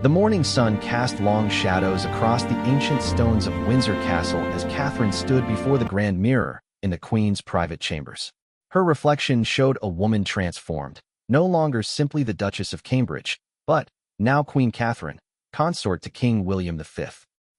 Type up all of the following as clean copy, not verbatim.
The morning sun cast long shadows across the ancient stones of Windsor Castle as Catherine stood before the grand mirror in the Queen's private chambers. Her reflection showed a woman transformed, no longer simply the Duchess of Cambridge, but now Queen Catherine, consort to King William V.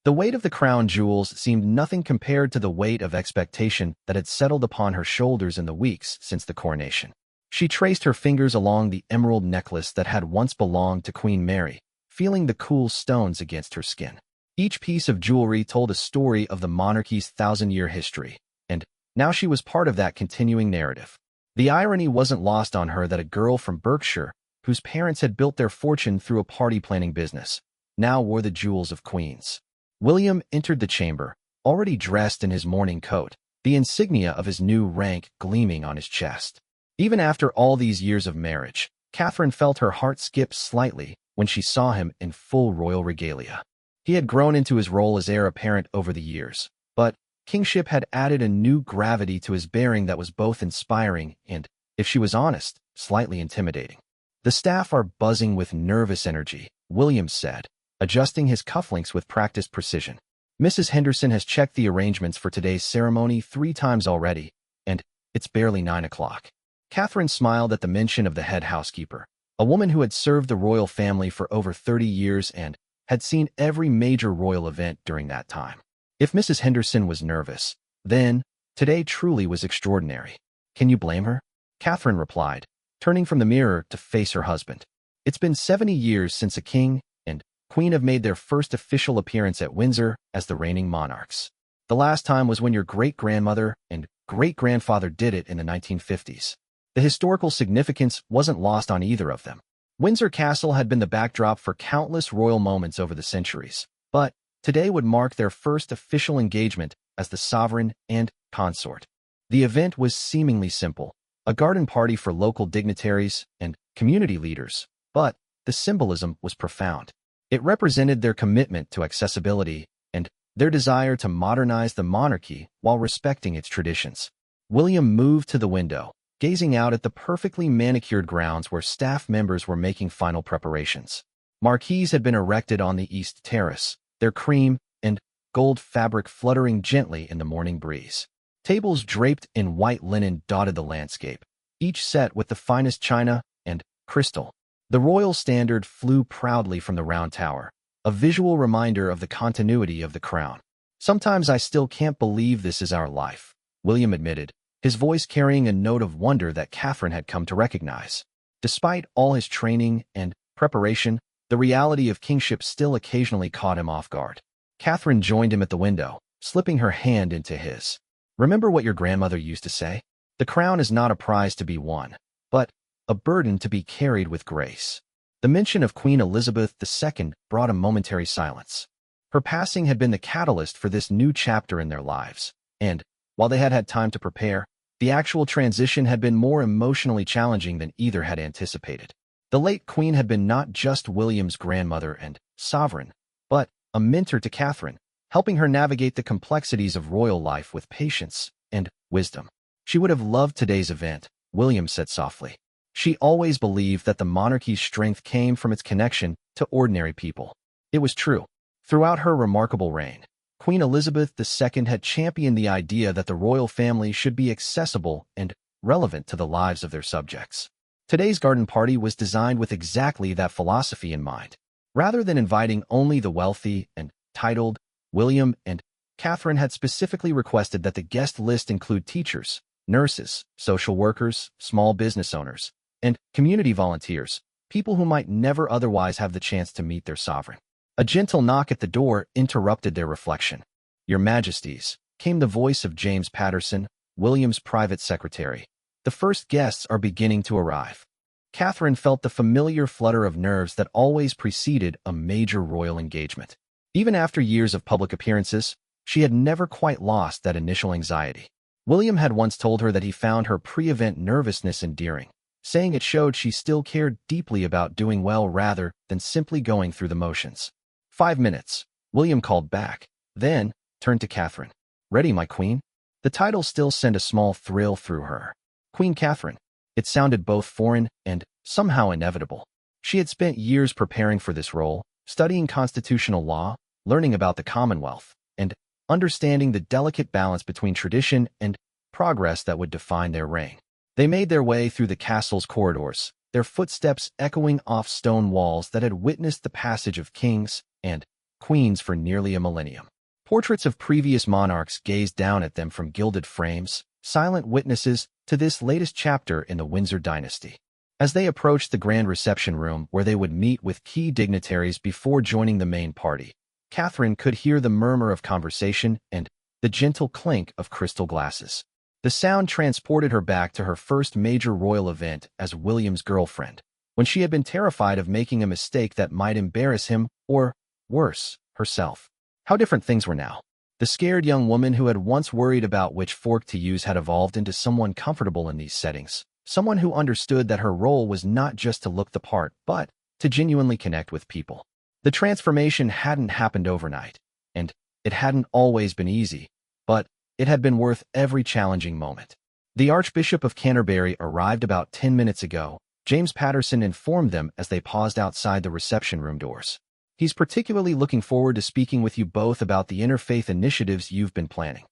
The weight of the crown jewels seemed nothing compared to the weight of expectation that had settled upon her shoulders in the weeks since the coronation. She traced her fingers along the emerald necklace that had once belonged to Queen Mary, feeling the cool stones against her skin. Each piece of jewelry told a story of the monarchy's thousand-year history, and now she was part of that continuing narrative. The irony wasn't lost on her that a girl from Berkshire, whose parents had built their fortune through a party-planning business, now wore the jewels of queens. William entered the chamber, already dressed in his morning coat, the insignia of his new rank gleaming on his chest. Even after all these years of marriage, Catherine felt her heart skip slightly when she saw him in full royal regalia. He had grown into his role as heir apparent over the years, but kingship had added a new gravity to his bearing that was both inspiring and, if she was honest, slightly intimidating. "The staff are buzzing with nervous energy," William said, adjusting his cufflinks with practiced precision. "Mrs. Henderson has checked the arrangements for today's ceremony 3 times already, and it's barely 9 o'clock. Catherine smiled at the mention of the head housekeeper, a woman who had served the royal family for over 30 years and had seen every major royal event during that time. If Mrs. Henderson was nervous, then today truly was extraordinary. "Can you blame her?" Catherine replied, turning from the mirror to face her husband. "It's been 70 years since a king and queen have made their first official appearance at Windsor as the reigning monarchs. The last time was when your great-grandmother and great-grandfather did it in the 1950s. The historical significance wasn't lost on either of them. Windsor Castle had been the backdrop for countless royal moments over the centuries, but today would mark their first official engagement as the sovereign and consort. The event was seemingly simple, a garden party for local dignitaries and community leaders, but the symbolism was profound. It represented their commitment to accessibility and their desire to modernize the monarchy while respecting its traditions. William moved to the window, gazing out at the perfectly manicured grounds where staff members were making final preparations. Marquees had been erected on the east terrace, their cream and gold fabric fluttering gently in the morning breeze. Tables draped in white linen dotted the landscape, each set with the finest china and crystal. The royal standard flew proudly from the round tower, a visual reminder of the continuity of the crown. "Sometimes I still can't believe this is our life," William admitted, his voice carrying a note of wonder that Catherine had come to recognize. Despite all his training and preparation, the reality of kingship still occasionally caught him off guard. Catherine joined him at the window, slipping her hand into his. "Remember what your grandmother used to say? The crown is not a prize to be won, but a burden to be carried with grace." The mention of Queen Elizabeth II brought a momentary silence. Her passing had been the catalyst for this new chapter in their lives, and, while they had had time to prepare, the actual transition had been more emotionally challenging than either had anticipated. The late Queen had been not just William's grandmother and sovereign, but a mentor to Catherine, helping her navigate the complexities of royal life with patience and wisdom. "She would have loved today's event," William said softly. "She always believed that the monarchy's strength came from its connection to ordinary people." It was true. Throughout her remarkable reign, Queen Elizabeth II had championed the idea that the royal family should be accessible and relevant to the lives of their subjects. Today's garden party was designed with exactly that philosophy in mind. Rather than inviting only the wealthy and titled, William and Catherine had specifically requested that the guest list include teachers, nurses, social workers, small business owners, and community volunteers, people who might never otherwise have the chance to meet their sovereign. A gentle knock at the door interrupted their reflection. "Your Majesties," came the voice of James Patterson, William's private secretary. "The first guests are beginning to arrive." Catherine felt the familiar flutter of nerves that always preceded a major royal engagement. Even after years of public appearances, she had never quite lost that initial anxiety. William had once told her that he found her pre-event nervousness endearing, saying it showed she still cared deeply about doing well rather than simply going through the motions. 5 minutes, William called back, then turned to Catherine. "Ready, my queen?" The title still sent a small thrill through her. Queen Catherine. It sounded both foreign and somehow inevitable. She had spent years preparing for this role, studying constitutional law, learning about the Commonwealth, and understanding the delicate balance between tradition and progress that would define their reign. They made their way through the castle's corridors, their footsteps echoing off stone walls that had witnessed the passage of kings and queens for nearly a millennium. Portraits of previous monarchs gazed down at them from gilded frames, silent witnesses to this latest chapter in the Windsor dynasty. As they approached the grand reception room where they would meet with key dignitaries before joining the main party, Catherine could hear the murmur of conversation and the gentle clink of crystal glasses. The sound transported her back to her first major royal event as William's girlfriend, when she had been terrified of making a mistake that might embarrass him or, worse, herself. How different things were now. The scared young woman who had once worried about which fork to use had evolved into someone comfortable in these settings, someone who understood that her role was not just to look the part, but to genuinely connect with people. The transformation hadn't happened overnight, and it hadn't always been easy, but it had been worth every challenging moment. The Archbishop of Canterbury arrived about 10 minutes ago, James Patterson informed them as they paused outside the reception room doors. He's particularly looking forward to speaking with you both about the interfaith initiatives you've been planning.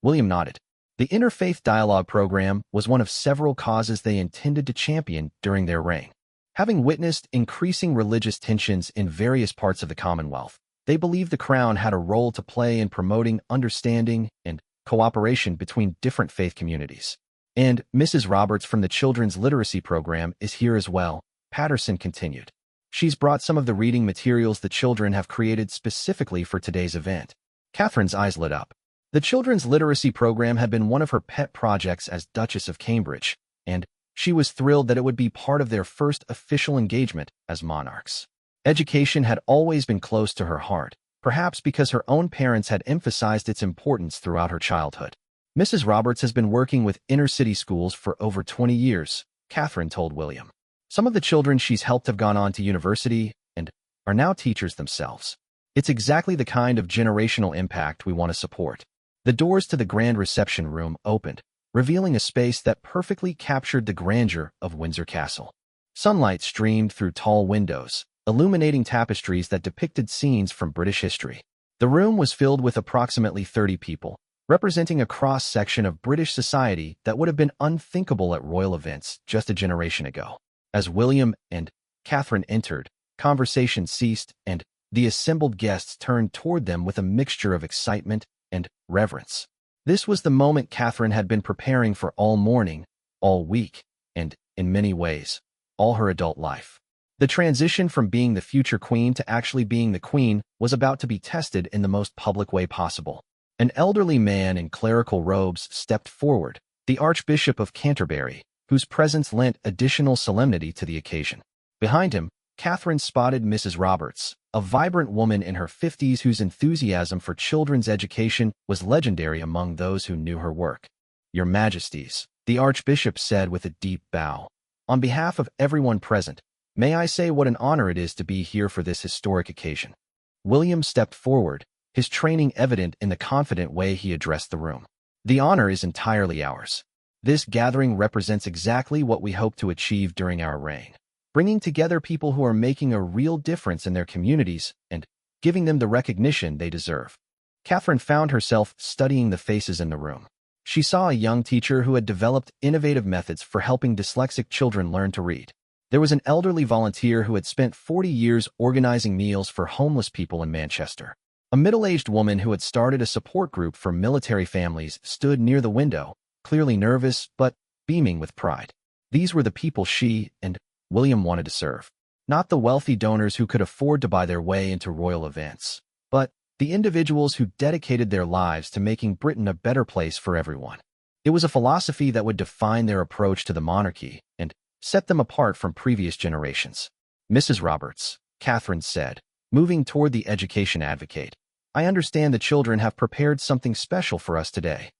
William nodded. The Interfaith Dialogue Program was one of several causes they intended to champion during their reign. Having witnessed increasing religious tensions in various parts of the Commonwealth, they believed the Crown had a role to play in promoting understanding and cooperation between different faith communities. And Mrs. Roberts from the Children's Literacy Program is here as well, Patterson continued. She's brought some of the reading materials the children have created specifically for today's event. Catherine's eyes lit up. The Children's Literacy Program had been one of her pet projects as Duchess of Cambridge, and she was thrilled that it would be part of their first official engagement as monarchs. Education had always been close to her heart, perhaps because her own parents had emphasized its importance throughout her childhood. Mrs. Roberts has been working with inner-city schools for over 20 years, Catherine told William. Some of the children she's helped have gone on to university and are now teachers themselves. It's exactly the kind of generational impact we want to support. The doors to the grand reception room opened, revealing a space that perfectly captured the grandeur of Windsor Castle. Sunlight streamed through tall windows, illuminating tapestries that depicted scenes from British history. The room was filled with approximately 30 people, representing a cross-section of British society that would have been unthinkable at royal events just a generation ago. As William and Catherine entered, conversation ceased, and the assembled guests turned toward them with a mixture of excitement and reverence. This was the moment Catherine had been preparing for all morning, all week, and, in many ways, all her adult life. The transition from being the future queen to actually being the queen was about to be tested in the most public way possible. An elderly man in clerical robes stepped forward, the Archbishop of Canterbury, whose presence lent additional solemnity to the occasion. Behind him, Catherine spotted Mrs. Roberts, a vibrant woman in her 50s whose enthusiasm for children's education was legendary among those who knew her work. "Your Majesties," the Archbishop said with a deep bow. "On behalf of everyone present, may I say what an honor it is to be here for this historic occasion." William stepped forward, his training evident in the confident way he addressed the room. "The honor is entirely ours. This gathering represents exactly what we hope to achieve during our reign, bringing together people who are making a real difference in their communities and giving them the recognition they deserve." Catherine found herself studying the faces in the room. She saw a young teacher who had developed innovative methods for helping dyslexic children learn to read. There was an elderly volunteer who had spent 40 years organizing meals for homeless people in Manchester. A middle-aged woman who had started a support group for military families stood near the window, clearly nervous but beaming with pride. These were the people she and William wanted to serve. Not the wealthy donors who could afford to buy their way into royal events, but the individuals who dedicated their lives to making Britain a better place for everyone. It was a philosophy that would define their approach to the monarchy and set them apart from previous generations. "Mrs. Roberts," Catherine said, moving toward the education advocate, "I understand the children have prepared something special for us today."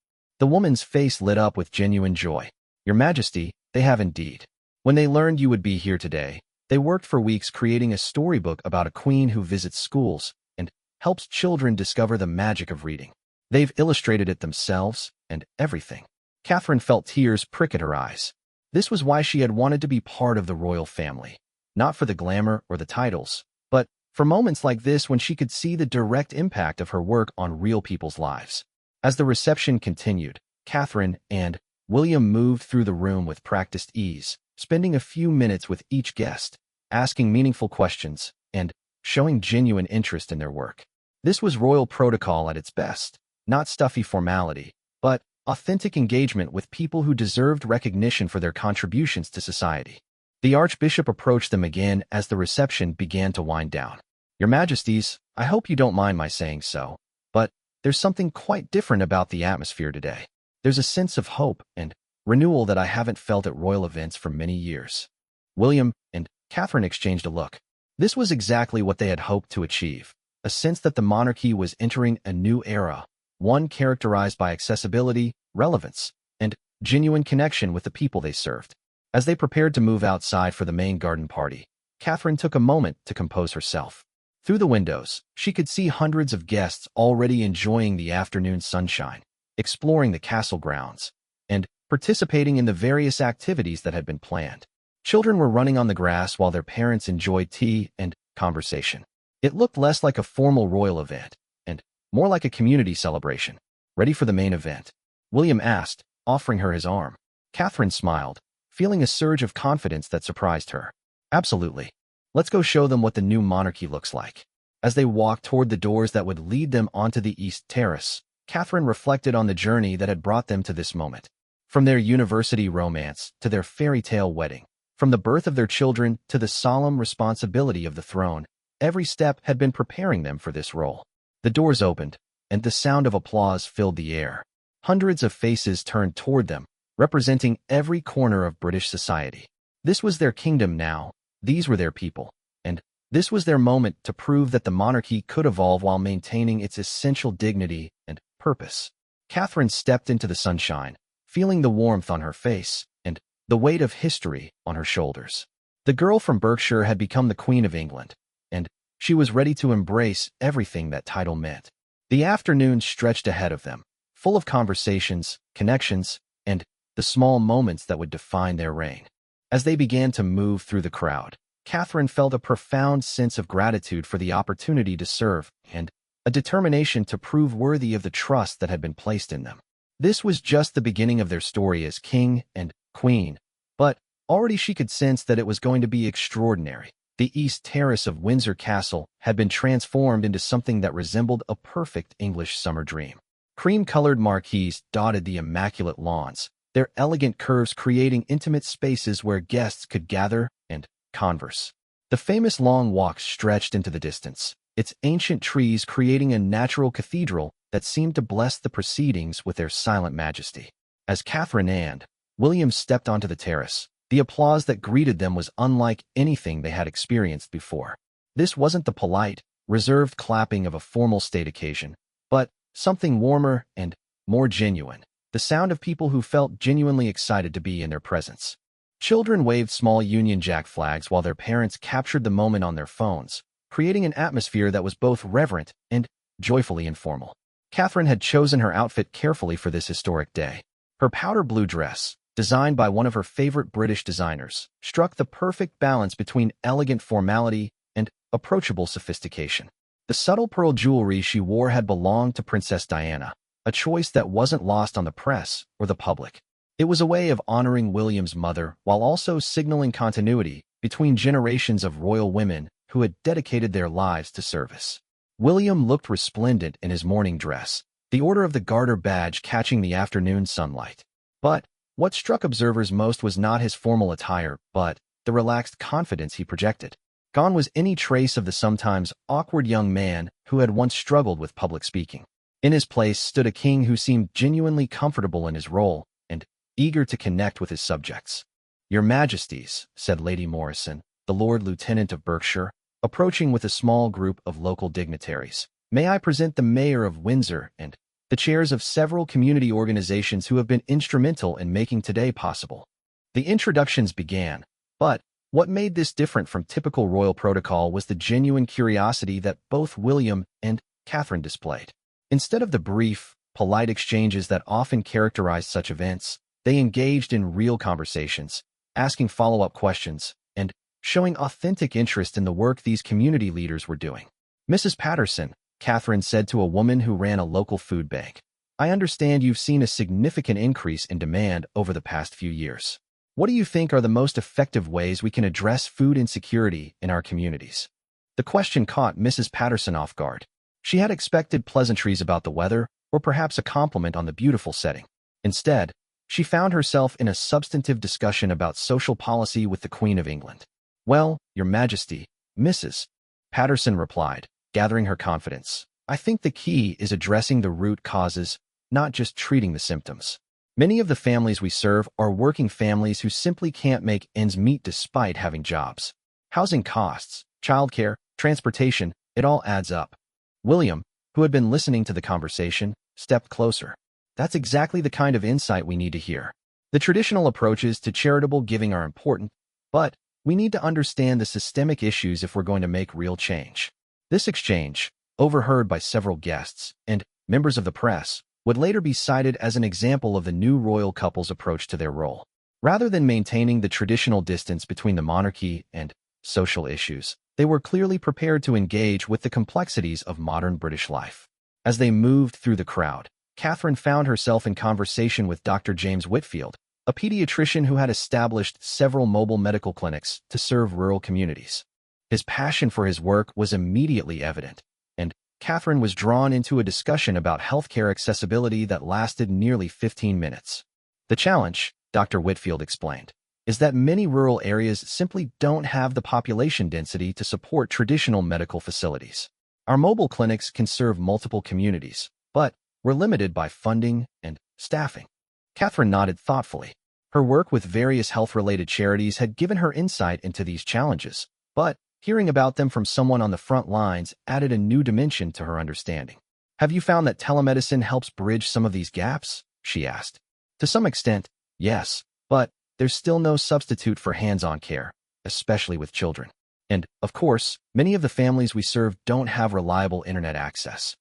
The woman's face lit up with genuine joy. "Your Majesty, they have indeed. When they learned you would be here today, they worked for weeks creating a storybook about a queen who visits schools and helps children discover the magic of reading. They've illustrated it themselves and everything." Catherine felt tears prick at her eyes. This was why she had wanted to be part of the royal family, not for the glamour or the titles, but For moments like this when she could see the direct impact of her work on real people's lives. As the reception continued, Catherine and William moved through the room with practiced ease, spending a few minutes with each guest, asking meaningful questions, and showing genuine interest in their work. This was royal protocol at its best, not stuffy formality, but authentic engagement with people who deserved recognition for their contributions to society. The Archbishop approached them again as the reception began to wind down. "Your Majesties, I hope you don't mind my saying so, but there's something quite different about the atmosphere today. There's a sense of hope and renewal that I haven't felt at royal events for many years." William and Catherine exchanged a look. This was exactly what they had hoped to achieve, a sense that the monarchy was entering a new era, one characterized by accessibility, relevance, and genuine connection with the people they served. As they prepared to move outside for the main garden party, Catherine took a moment to compose herself. Through the windows, she could see hundreds of guests already enjoying the afternoon sunshine, exploring the castle grounds, and participating in the various activities that had been planned. Children were running on the grass while their parents enjoyed tea and conversation. It looked less like a formal royal event, and more like a community celebration. "Ready for the main event?" William asked, offering her his arm. Catherine smiled, feeling a surge of confidence that surprised her. "Absolutely. Let's go show them what the new monarchy looks like." As they walked toward the doors that would lead them onto the East Terrace, Catherine reflected on the journey that had brought them to this moment. From their university romance to their fairy tale wedding, from the birth of their children to the solemn responsibility of the throne, every step had been preparing them for this role. The doors opened, and the sound of applause filled the air. Hundreds of faces turned toward them, representing every corner of British society. This was their kingdom now, these were their people, and this was their moment to prove that the monarchy could evolve while maintaining its essential dignity and purpose. Catherine stepped into the sunshine, feeling the warmth on her face and the weight of history on her shoulders. The girl from Berkshire had become the Queen of England, and she was ready to embrace everything that title meant. The afternoon stretched ahead of them, full of conversations, connections, and the small moments that would define their reign. As they began to move through the crowd, Catherine felt a profound sense of gratitude for the opportunity to serve and a determination to prove worthy of the trust that had been placed in them. This was just the beginning of their story as king and queen, but already she could sense that it was going to be extraordinary. The East Terrace of Windsor Castle had been transformed into something that resembled a perfect English summer dream. Cream-colored marquees dotted the immaculate lawns, their elegant curves creating intimate spaces where guests could gather and converse. The famous long walk stretched into the distance, its ancient trees creating a natural cathedral that seemed to bless the proceedings with their silent majesty. As Catherine and William stepped onto the terrace, the applause that greeted them was unlike anything they had experienced before. This wasn't the polite, reserved clapping of a formal state occasion, but something warmer and more genuine, the sound of people who felt genuinely excited to be in their presence. Children waved small Union Jack flags while their parents captured the moment on their phones, creating an atmosphere that was both reverent and joyfully informal. Catherine had chosen her outfit carefully for this historic day. Her powder blue dress, designed by one of her favorite British designers, struck the perfect balance between elegant formality and approachable sophistication. The subtle pearl jewelry she wore had belonged to Princess Diana, a choice that wasn't lost on the press or the public. It was a way of honoring William's mother while also signaling continuity between generations of royal women who had dedicated their lives to service. William looked resplendent in his morning dress, the Order of the Garter badge catching the afternoon sunlight. But what struck observers most was not his formal attire, but the relaxed confidence he projected. Gone was any trace of the sometimes awkward young man who had once struggled with public speaking. In his place stood a king who seemed genuinely comfortable in his role and eager to connect with his subjects. "Your Majesties," said Lady Morrison, the Lord Lieutenant of Berkshire, approaching with a small group of local dignitaries. "May I present the Mayor of Windsor and the chairs of several community organizations who have been instrumental in making today possible." The introductions began, but what made this different from typical royal protocol was the genuine curiosity that both William and Catherine displayed. Instead of the brief, polite exchanges that often characterized such events, they engaged in real conversations, asking follow-up questions and showing authentic interest in the work these community leaders were doing. "Mrs. Patterson," Catherine said to a woman who ran a local food bank, "I understand you've seen a significant increase in demand over the past few years. What do you think are the most effective ways we can address food insecurity in our communities?" The question caught Mrs. Patterson off guard. She had expected pleasantries about the weather or perhaps a compliment on the beautiful setting. Instead, she found herself in a substantive discussion about social policy with the Queen of England. "Well, Your Majesty, Mrs. Patterson replied, gathering her confidence, "I think the key is addressing the root causes, not just treating the symptoms. Many of the families we serve are working families who simply can't make ends meet despite having jobs. Housing costs, childcare, transportation, it all adds up." William, who had been listening to the conversation, stepped closer. "That's exactly the kind of insight we need to hear. The traditional approaches to charitable giving are important, but we need to understand the systemic issues if we're going to make real change." This exchange, overheard by several guests and members of the press, would later be cited as an example of the new royal couple's approach to their role. Rather than maintaining the traditional distance between the monarchy and social issues, they were clearly prepared to engage with the complexities of modern British life. As they moved through the crowd, Catherine found herself in conversation with Dr. James Whitfield, a pediatrician who had established several mobile medical clinics to serve rural communities. His passion for his work was immediately evident, and Catherine was drawn into a discussion about healthcare accessibility that lasted nearly 15 minutes. "The challenge," Dr. Whitfield explained, "is that many rural areas simply don't have the population density to support traditional medical facilities. Our mobile clinics can serve multiple communities, but we're limited by funding and staffing." Catherine nodded thoughtfully. Her work with various health-related charities had given her insight into these challenges, but hearing about them from someone on the front lines added a new dimension to her understanding. "Have you found that telemedicine helps bridge some of these gaps?" she asked. "To some extent, yes, but there's still no substitute for hands-on care, especially with children. And, of course, many of the families we serve don't have reliable internet access."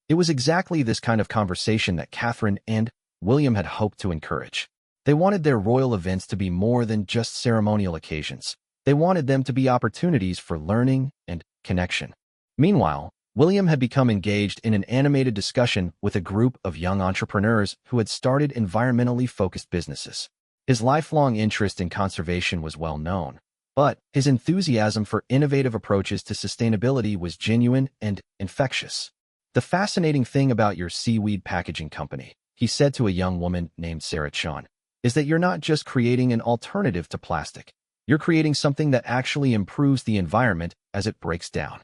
It was exactly this kind of conversation that Catherine and William had hoped to encourage. They wanted their royal events to be more than just ceremonial occasions. They wanted them to be opportunities for learning and connection. Meanwhile, William had become engaged in an animated discussion with a group of young entrepreneurs who had started environmentally focused businesses. His lifelong interest in conservation was well known, but his enthusiasm for innovative approaches to sustainability was genuine and infectious. "The fascinating thing about your seaweed packaging company," he said to a young woman named Sarah Chon, "is that you're not just creating an alternative to plastic. You're creating something that actually improves the environment as it breaks down."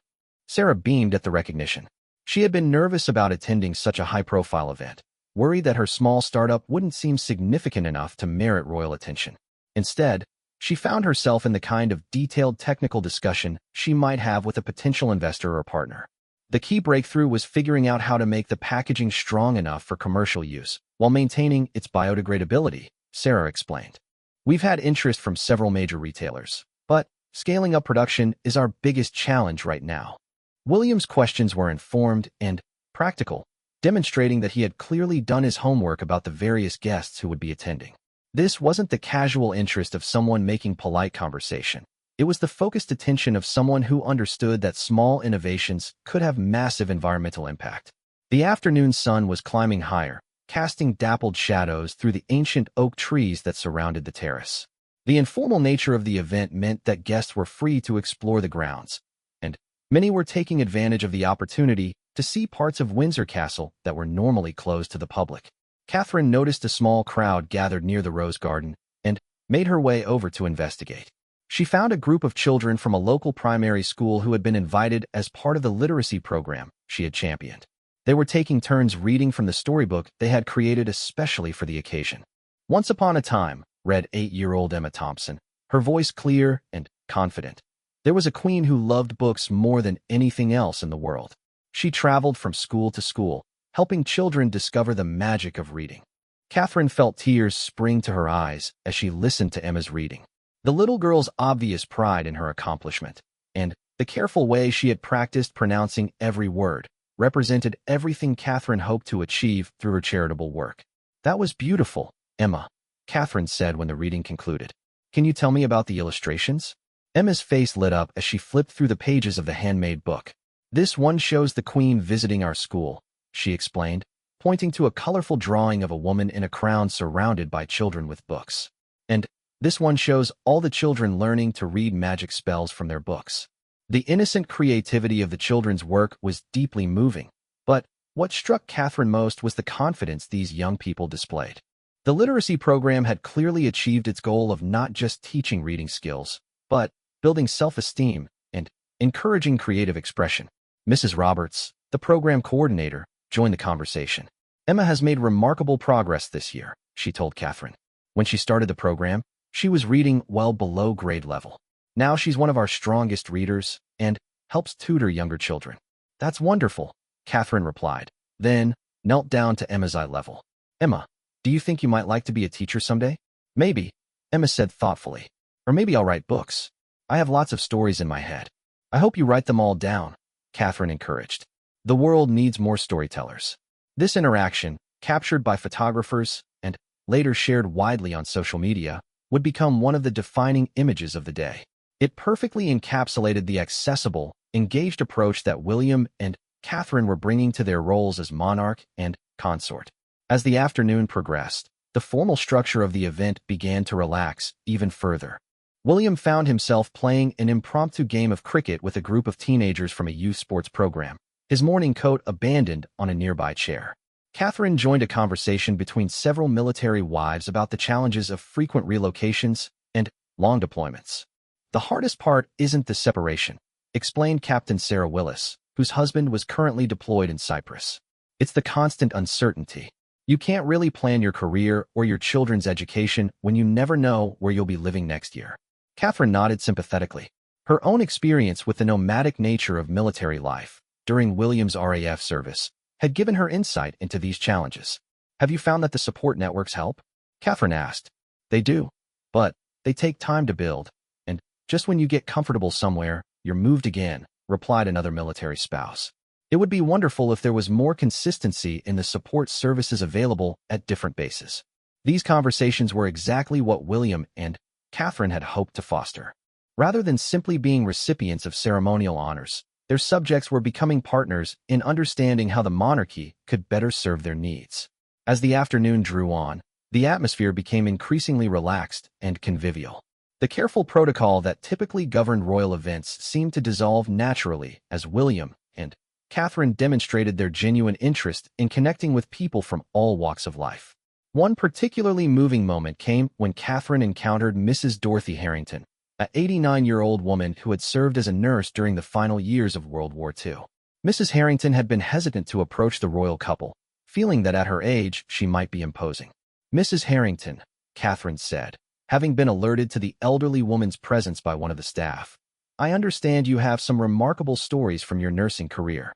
Sarah beamed at the recognition. She had been nervous about attending such a high-profile event, worried that her small startup wouldn't seem significant enough to merit royal attention. Instead, she found herself in the kind of detailed technical discussion she might have with a potential investor or partner. The key breakthrough was figuring out how to make the packaging strong enough for commercial use while maintaining its biodegradability, Sarah explained. "We've had interest from several major retailers, but scaling up production is our biggest challenge right now." William's questions were informed and practical, demonstrating that he had clearly done his homework about the various guests who would be attending. This wasn't the casual interest of someone making polite conversation. It was the focused attention of someone who understood that small innovations could have massive environmental impact. The afternoon sun was climbing higher, casting dappled shadows through the ancient oak trees that surrounded the terrace. The informal nature of the event meant that guests were free to explore the grounds, and many were taking advantage of the opportunity to see parts of Windsor Castle that were normally closed to the public. Catherine noticed a small crowd gathered near the Rose Garden and made her way over to investigate. She found a group of children from a local primary school who had been invited as part of the literacy program she had championed. They were taking turns reading from the storybook they had created especially for the occasion. "Once upon a time," read 8-year-old Emma Thompson, her voice clear and confident, "there was a queen who loved books more than anything else in the world. She traveled from school to school, helping children discover the magic of reading." Catherine felt tears spring to her eyes as she listened to Emma's reading. The little girl's obvious pride in her accomplishment, and the careful way she had practiced pronouncing every word, represented everything Catherine hoped to achieve through her charitable work. "That was beautiful, Emma," Catherine said when the reading concluded. "Can you tell me about the illustrations?" Emma's face lit up as she flipped through the pages of the handmade book. "This one shows the Queen visiting our school," she explained, pointing to a colorful drawing of a woman in a crown surrounded by children with books. "And this one shows all the children learning to read magic spells from their books." The innocent creativity of the children's work was deeply moving, but what struck Catherine most was the confidence these young people displayed. The literacy program had clearly achieved its goal of not just teaching reading skills, but building self-esteem and encouraging creative expression. Mrs. Roberts, the program coordinator, joined the conversation. "Emma has made remarkable progress this year," she told Catherine. "When she started the program, she was reading well below grade level. Now she's one of our strongest readers and helps tutor younger children." "That's wonderful," Catherine replied, then knelt down to Emma's eye level. "Emma, do you think you might like to be a teacher someday?" "Maybe," Emma said thoughtfully. "Or maybe I'll write books. I have lots of stories in my head." "I hope you write them all down," Catherine encouraged. "The world needs more storytellers." This interaction, captured by photographers and later shared widely on social media, would become one of the defining images of the day. It perfectly encapsulated the accessible, engaged approach that William and Catherine were bringing to their roles as monarch and consort. As the afternoon progressed, the formal structure of the event began to relax even further. William found himself playing an impromptu game of cricket with a group of teenagers from a youth sports program, his morning coat abandoned on a nearby chair. Catherine joined a conversation between several military wives about the challenges of frequent relocations and long deployments. "The hardest part isn't the separation," explained Captain Sarah Willis, whose husband was currently deployed in Cyprus. "It's the constant uncertainty. You can't really plan your career or your children's education when you never know where you'll be living next year." Catherine nodded sympathetically. Her own experience with the nomadic nature of military life during William's RAF service had given her insight into these challenges. "Have you found that the support networks help?" Catherine asked. "They do, but they take time to build, and just when you get comfortable somewhere, you're moved again," replied another military spouse. "It would be wonderful if there was more consistency in the support services available at different bases." These conversations were exactly what William and Catherine had hoped to foster. Rather than simply being recipients of ceremonial honors, their subjects were becoming partners in understanding how the monarchy could better serve their needs. As the afternoon drew on, the atmosphere became increasingly relaxed and convivial. The careful protocol that typically governed royal events seemed to dissolve naturally as William and Catherine demonstrated their genuine interest in connecting with people from all walks of life. One particularly moving moment came when Catherine encountered Mrs. Dorothy Harrington, an 89-year-old woman who had served as a nurse during the final years of World War II. Mrs. Harrington had been hesitant to approach the royal couple, feeling that at her age she might be imposing. "Mrs. Harrington," Catherine said, having been alerted to the elderly woman's presence by one of the staff, "I understand you have some remarkable stories from your nursing career."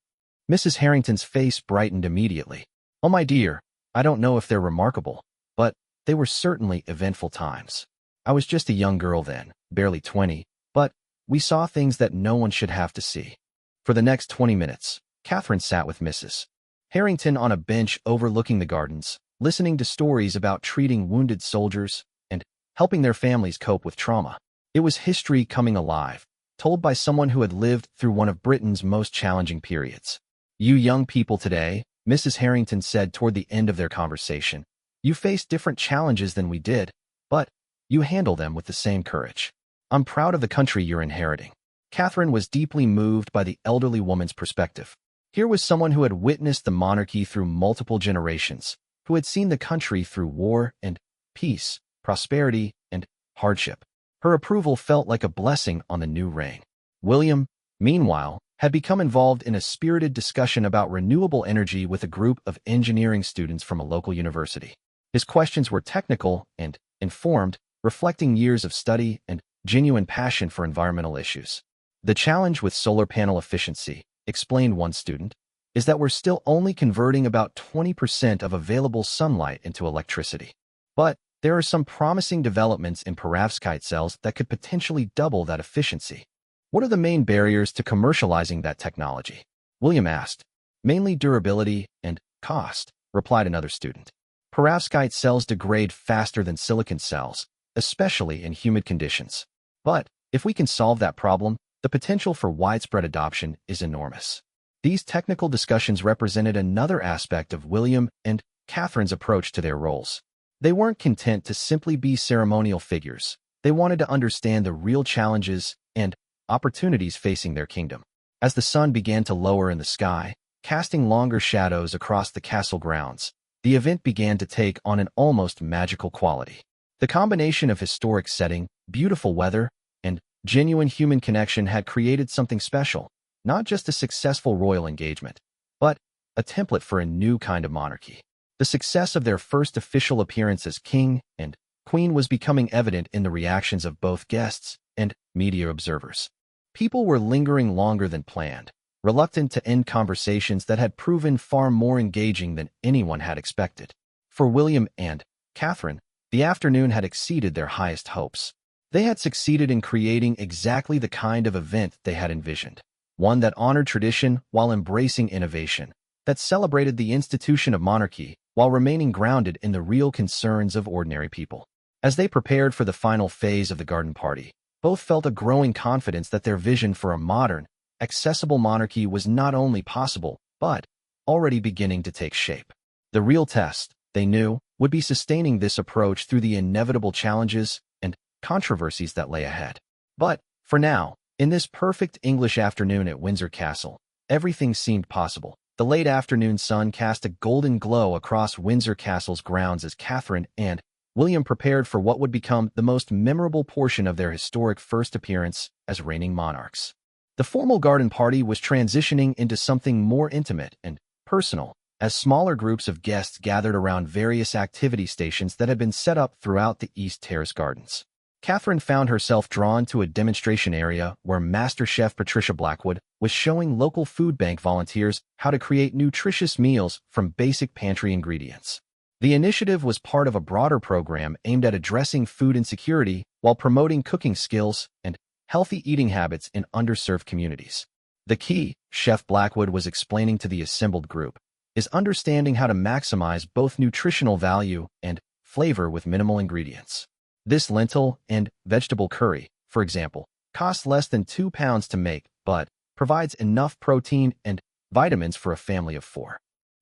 Mrs. Harrington's face brightened immediately. "Oh, my dear, I don't know if they're remarkable, but they were certainly eventful times. I was just a young girl then, barely 20, but we saw things that no one should have to see." For the next 20 minutes, Catherine sat with Mrs. Harrington on a bench overlooking the gardens, listening to stories about treating wounded soldiers and helping their families cope with trauma. It was history coming alive, told by someone who had lived through one of Britain's most challenging periods. "You young people today," Mrs. Harrington said toward the end of their conversation, "you face different challenges than we did, but you handle them with the same courage. I'm proud of the country you're inheriting." Catherine was deeply moved by the elderly woman's perspective. Here was someone who had witnessed the monarchy through multiple generations, who had seen the country through war and peace, prosperity and hardship. Her approval felt like a blessing on the new reign. William, meanwhile, had become involved in a spirited discussion about renewable energy with a group of engineering students from a local university. His questions were technical and informed, reflecting years of study and genuine passion for environmental issues. "The challenge with solar panel efficiency," explained one student, "is that we're still only converting about 20% of available sunlight into electricity. But there are some promising developments in perovskite cells that could potentially double that efficiency." "What are the main barriers to commercializing that technology?" William asked. "Mainly durability and cost," replied another student. "Perovskite cells degrade faster than silicon cells, especially in humid conditions. But If we can solve that problem, the potential for widespread adoption is enormous. These technical discussions represented another aspect of William and Catherine's approach to their roles. They weren't content to simply be ceremonial figures. They wanted to understand the real challenges and opportunities facing their kingdom. As the sun began to lower in the sky, casting longer shadows across the castle grounds, the event began to take on an almost magical quality. The combination of historic setting, beautiful weather, and genuine human connection had created something special, not just a successful royal engagement, but a template for a new kind of monarchy. The success of their first official appearance as king and queen was becoming evident in the reactions of both guests and media observers. People were lingering longer than planned, reluctant to end conversations that had proven far more engaging than anyone had expected. For William and Catherine, the afternoon had exceeded their highest hopes. They had succeeded in creating exactly the kind of event they had envisioned, one that honored tradition while embracing innovation, that celebrated the institution of monarchy while remaining grounded in the real concerns of ordinary people. As they prepared for the final phase of the garden party, both felt a growing confidence that their vision for a modern, accessible monarchy was not only possible, but already beginning to take shape. The real test, they knew, would be sustaining this approach through the inevitable challenges and controversies that lay ahead. But, for now, in this perfect English afternoon at Windsor Castle, everything seemed possible. The late afternoon sun cast a golden glow across Windsor Castle's grounds as Catherine and William prepared for what would become the most memorable portion of their historic first appearance as reigning monarchs. The formal garden party was transitioning into something more intimate and personal, as smaller groups of guests gathered around various activity stations that had been set up throughout the East Terrace Gardens. Catherine found herself drawn to a demonstration area where Master Chef Patricia Blackwood was showing local food bank volunteers how to create nutritious meals from basic pantry ingredients. The initiative was part of a broader program aimed at addressing food insecurity while promoting cooking skills and healthy eating habits in underserved communities. The key, Chef Blackwood was explaining to the assembled group, is understanding how to maximize both nutritional value and flavor with minimal ingredients. This lentil and vegetable curry, for example, costs less than £2 to make, but provides enough protein and vitamins for a family of 4.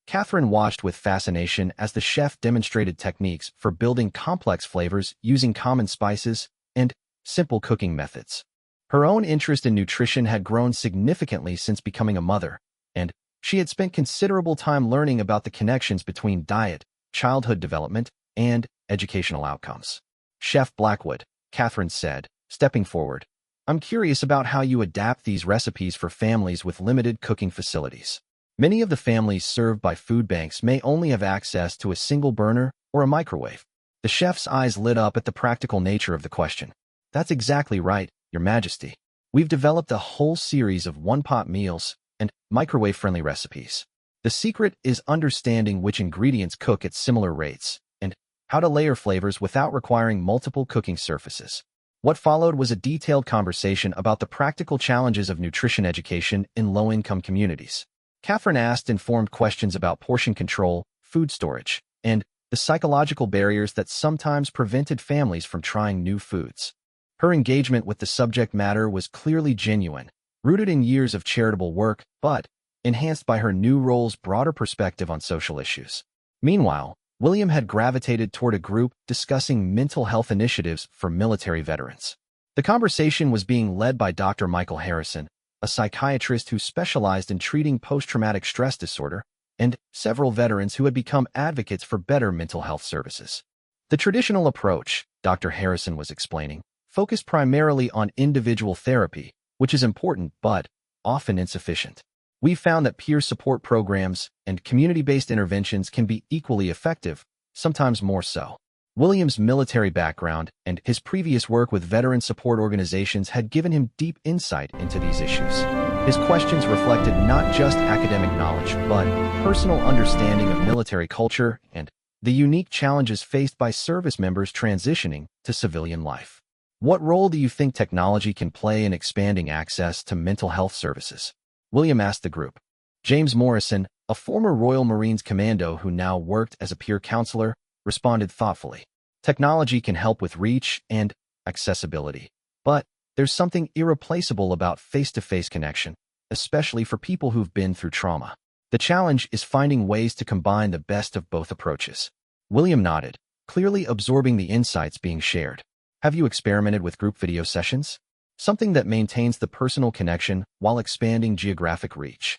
Catherine watched with fascination as the chef demonstrated techniques for building complex flavors using common spices and simple cooking methods. Her own interest in nutrition had grown significantly since becoming a mother, and she had spent considerable time learning about the connections between diet, childhood development, and educational outcomes. Chef Blackwood, Catherine said, stepping forward, I'm curious about how you adapt these recipes for families with limited cooking facilities. Many of the families served by food banks may only have access to a single burner or a microwave. The chef's eyes lit up at the practical nature of the question. That's exactly right, Your Majesty. We've developed a whole series of one-pot meals and microwave-friendly recipes. The secret is understanding which ingredients cook at similar rates and how to layer flavors without requiring multiple cooking surfaces. What followed was a detailed conversation about the practical challenges of nutrition education in low-income communities. Catherine asked informed questions about portion control, food storage, and the psychological barriers that sometimes prevented families from trying new foods. Her engagement with the subject matter was clearly genuine, rooted in years of charitable work, but enhanced by her new role's broader perspective on social issues. Meanwhile, William had gravitated toward a group discussing mental health initiatives for military veterans. The conversation was being led by Dr. Michael Harrison, a psychiatrist who specialized in treating post-traumatic stress disorder, and several veterans who had become advocates for better mental health services. The traditional approach, Dr. Harrison was explaining, focused primarily on individual therapy, which is important but often insufficient. We've found that peer support programs and community-based interventions can be equally effective, sometimes more so. William's military background and his previous work with veteran support organizations had given him deep insight into these issues. His questions reflected not just academic knowledge, but personal understanding of military culture and the unique challenges faced by service members transitioning to civilian life. What role do you think technology can play in expanding access to mental health services? William asked the group. James Morrison, a former Royal Marines commando who now worked as a peer counselor, responded thoughtfully. Technology can help with reach and accessibility, but There's something irreplaceable about face-to-face connection, especially for people who've been through trauma. The challenge is finding ways to combine the best of both approaches. William nodded, clearly absorbing the insights being shared. Have you experimented with group video sessions? Something that maintains the personal connection while expanding geographic reach.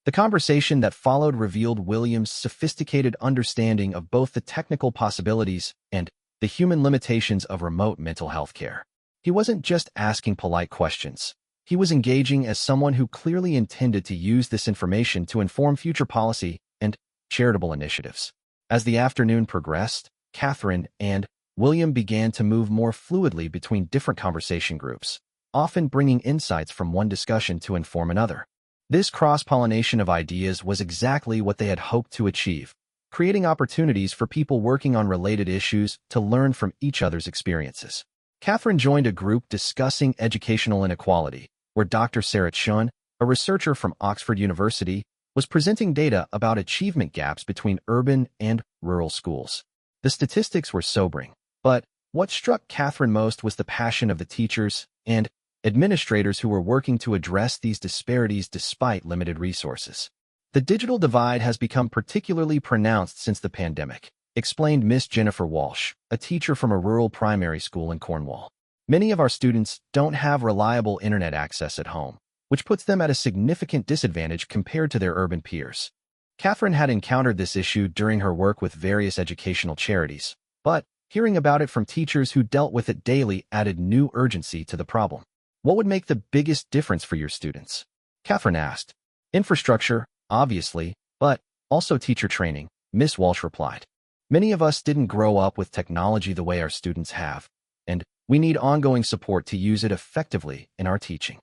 The conversation that followed revealed William's sophisticated understanding of both the technical possibilities and the human limitations of remote mental health care. He wasn't just asking polite questions. He was engaging as someone who clearly intended to use this information to inform future policy and charitable initiatives. As the afternoon progressed, Catherine and William began to move more fluidly between different conversation groups, often bringing insights from one discussion to inform another. This cross-pollination of ideas was exactly what they had hoped to achieve, creating opportunities for people working on related issues to learn from each other's experiences. Catherine joined a group discussing educational inequality, where Dr. Sarah Chun, a researcher from Oxford University, was presenting data about achievement gaps between urban and rural schools. The statistics were sobering, but what struck Catherine most was the passion of the teachers and administrators who were working to address these disparities despite limited resources. The digital divide has become particularly pronounced since the pandemic, explained Miss Jennifer Walsh, a teacher from a rural primary school in Cornwall. Many of our students don't have reliable internet access at home, which puts them at a significant disadvantage compared to their urban peers. Catherine had encountered this issue during her work with various educational charities, but hearing about it from teachers who dealt with it daily added new urgency to the problem. What would make the biggest difference for your students? Catherine asked. Infrastructure, obviously, but also teacher training, Miss Walsh replied. Many of us didn't grow up with technology the way our students have, and we need ongoing support to use it effectively in our teaching.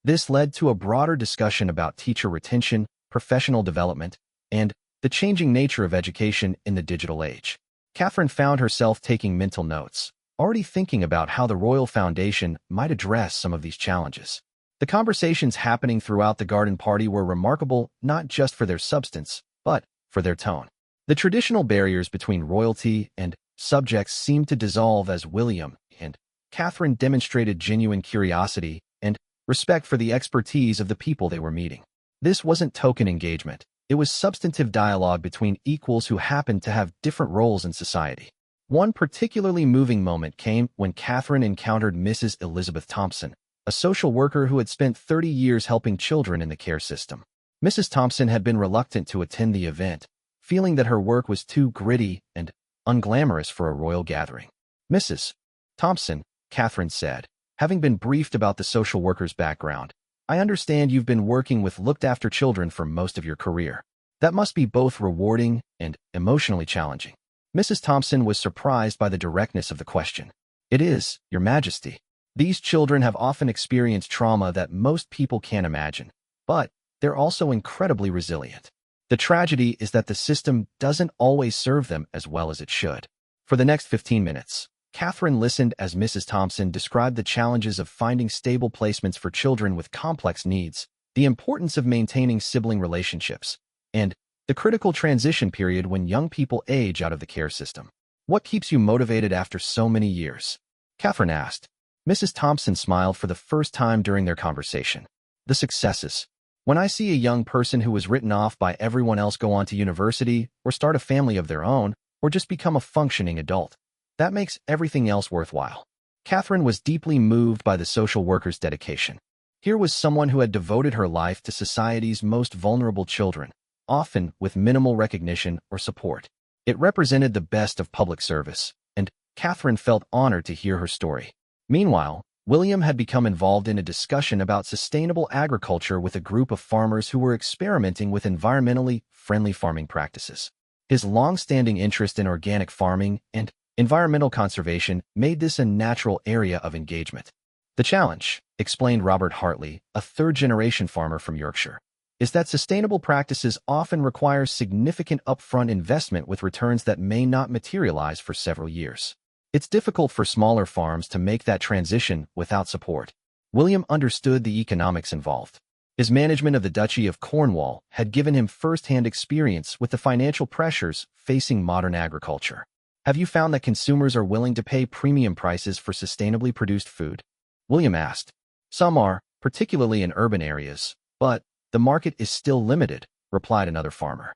This led to a broader discussion about teacher retention, professional development, and the changing nature of education in the digital age. Catherine found herself taking mental notes, already thinking about how the Royal Foundation might address some of these challenges. The conversations happening throughout the garden party were remarkable not just for their substance, but for their tone. The traditional barriers between royalty and subjects seemed to dissolve as William and Catherine demonstrated genuine curiosity and respect for the expertise of the people they were meeting. This wasn't token engagement. It was substantive dialogue between equals who happened to have different roles in society. One particularly moving moment came when Catherine encountered Mrs. Elizabeth Thompson, a social worker who had spent 30 years helping children in the care system. Mrs. Thompson had been reluctant to attend the event, feeling that her work was too gritty and unglamorous for a royal gathering. Mrs. Thompson, Catherine said, having been briefed about the social worker's background, I understand you've been working with looked-after children for most of your career. That must be both rewarding and emotionally challenging. Mrs. Thompson was surprised by the directness of the question. It is, Your Majesty. These children have often experienced trauma that most people can't imagine, but they're also incredibly resilient. The tragedy is that the system doesn't always serve them as well as it should. For the next 15 minutes, Catherine listened as Mrs. Thompson described the challenges of finding stable placements for children with complex needs, the importance of maintaining sibling relationships, and the critical transition period when young people age out of the care system. What keeps you motivated after so many years? Catherine asked. Mrs. Thompson smiled for the first time during their conversation. The successes. When I see a young person who was written off by everyone else go on to university or start a family of their own or just become a functioning adult, that makes everything else worthwhile. Catherine was deeply moved by the social worker's dedication. Here was someone who had devoted her life to society's most vulnerable children, often with minimal recognition or support. It represented the best of public service, and Catherine felt honored to hear her story. Meanwhile, William had become involved in a discussion about sustainable agriculture with a group of farmers who were experimenting with environmentally friendly farming practices. His long-standing interest in organic farming and environmental conservation made this a natural area of engagement. The challenge, explained Robert Hartley, a third-generation farmer from Yorkshire, is that sustainable practices often require significant upfront investment with returns that may not materialize for several years. It's difficult for smaller farms to make that transition without support. William understood the economics involved. His management of the Duchy of Cornwall had given him first-hand experience with the financial pressures facing modern agriculture. Have you found that consumers are willing to pay premium prices for sustainably produced food? William asked. Some are, particularly in urban areas, but the market is still limited, replied another farmer.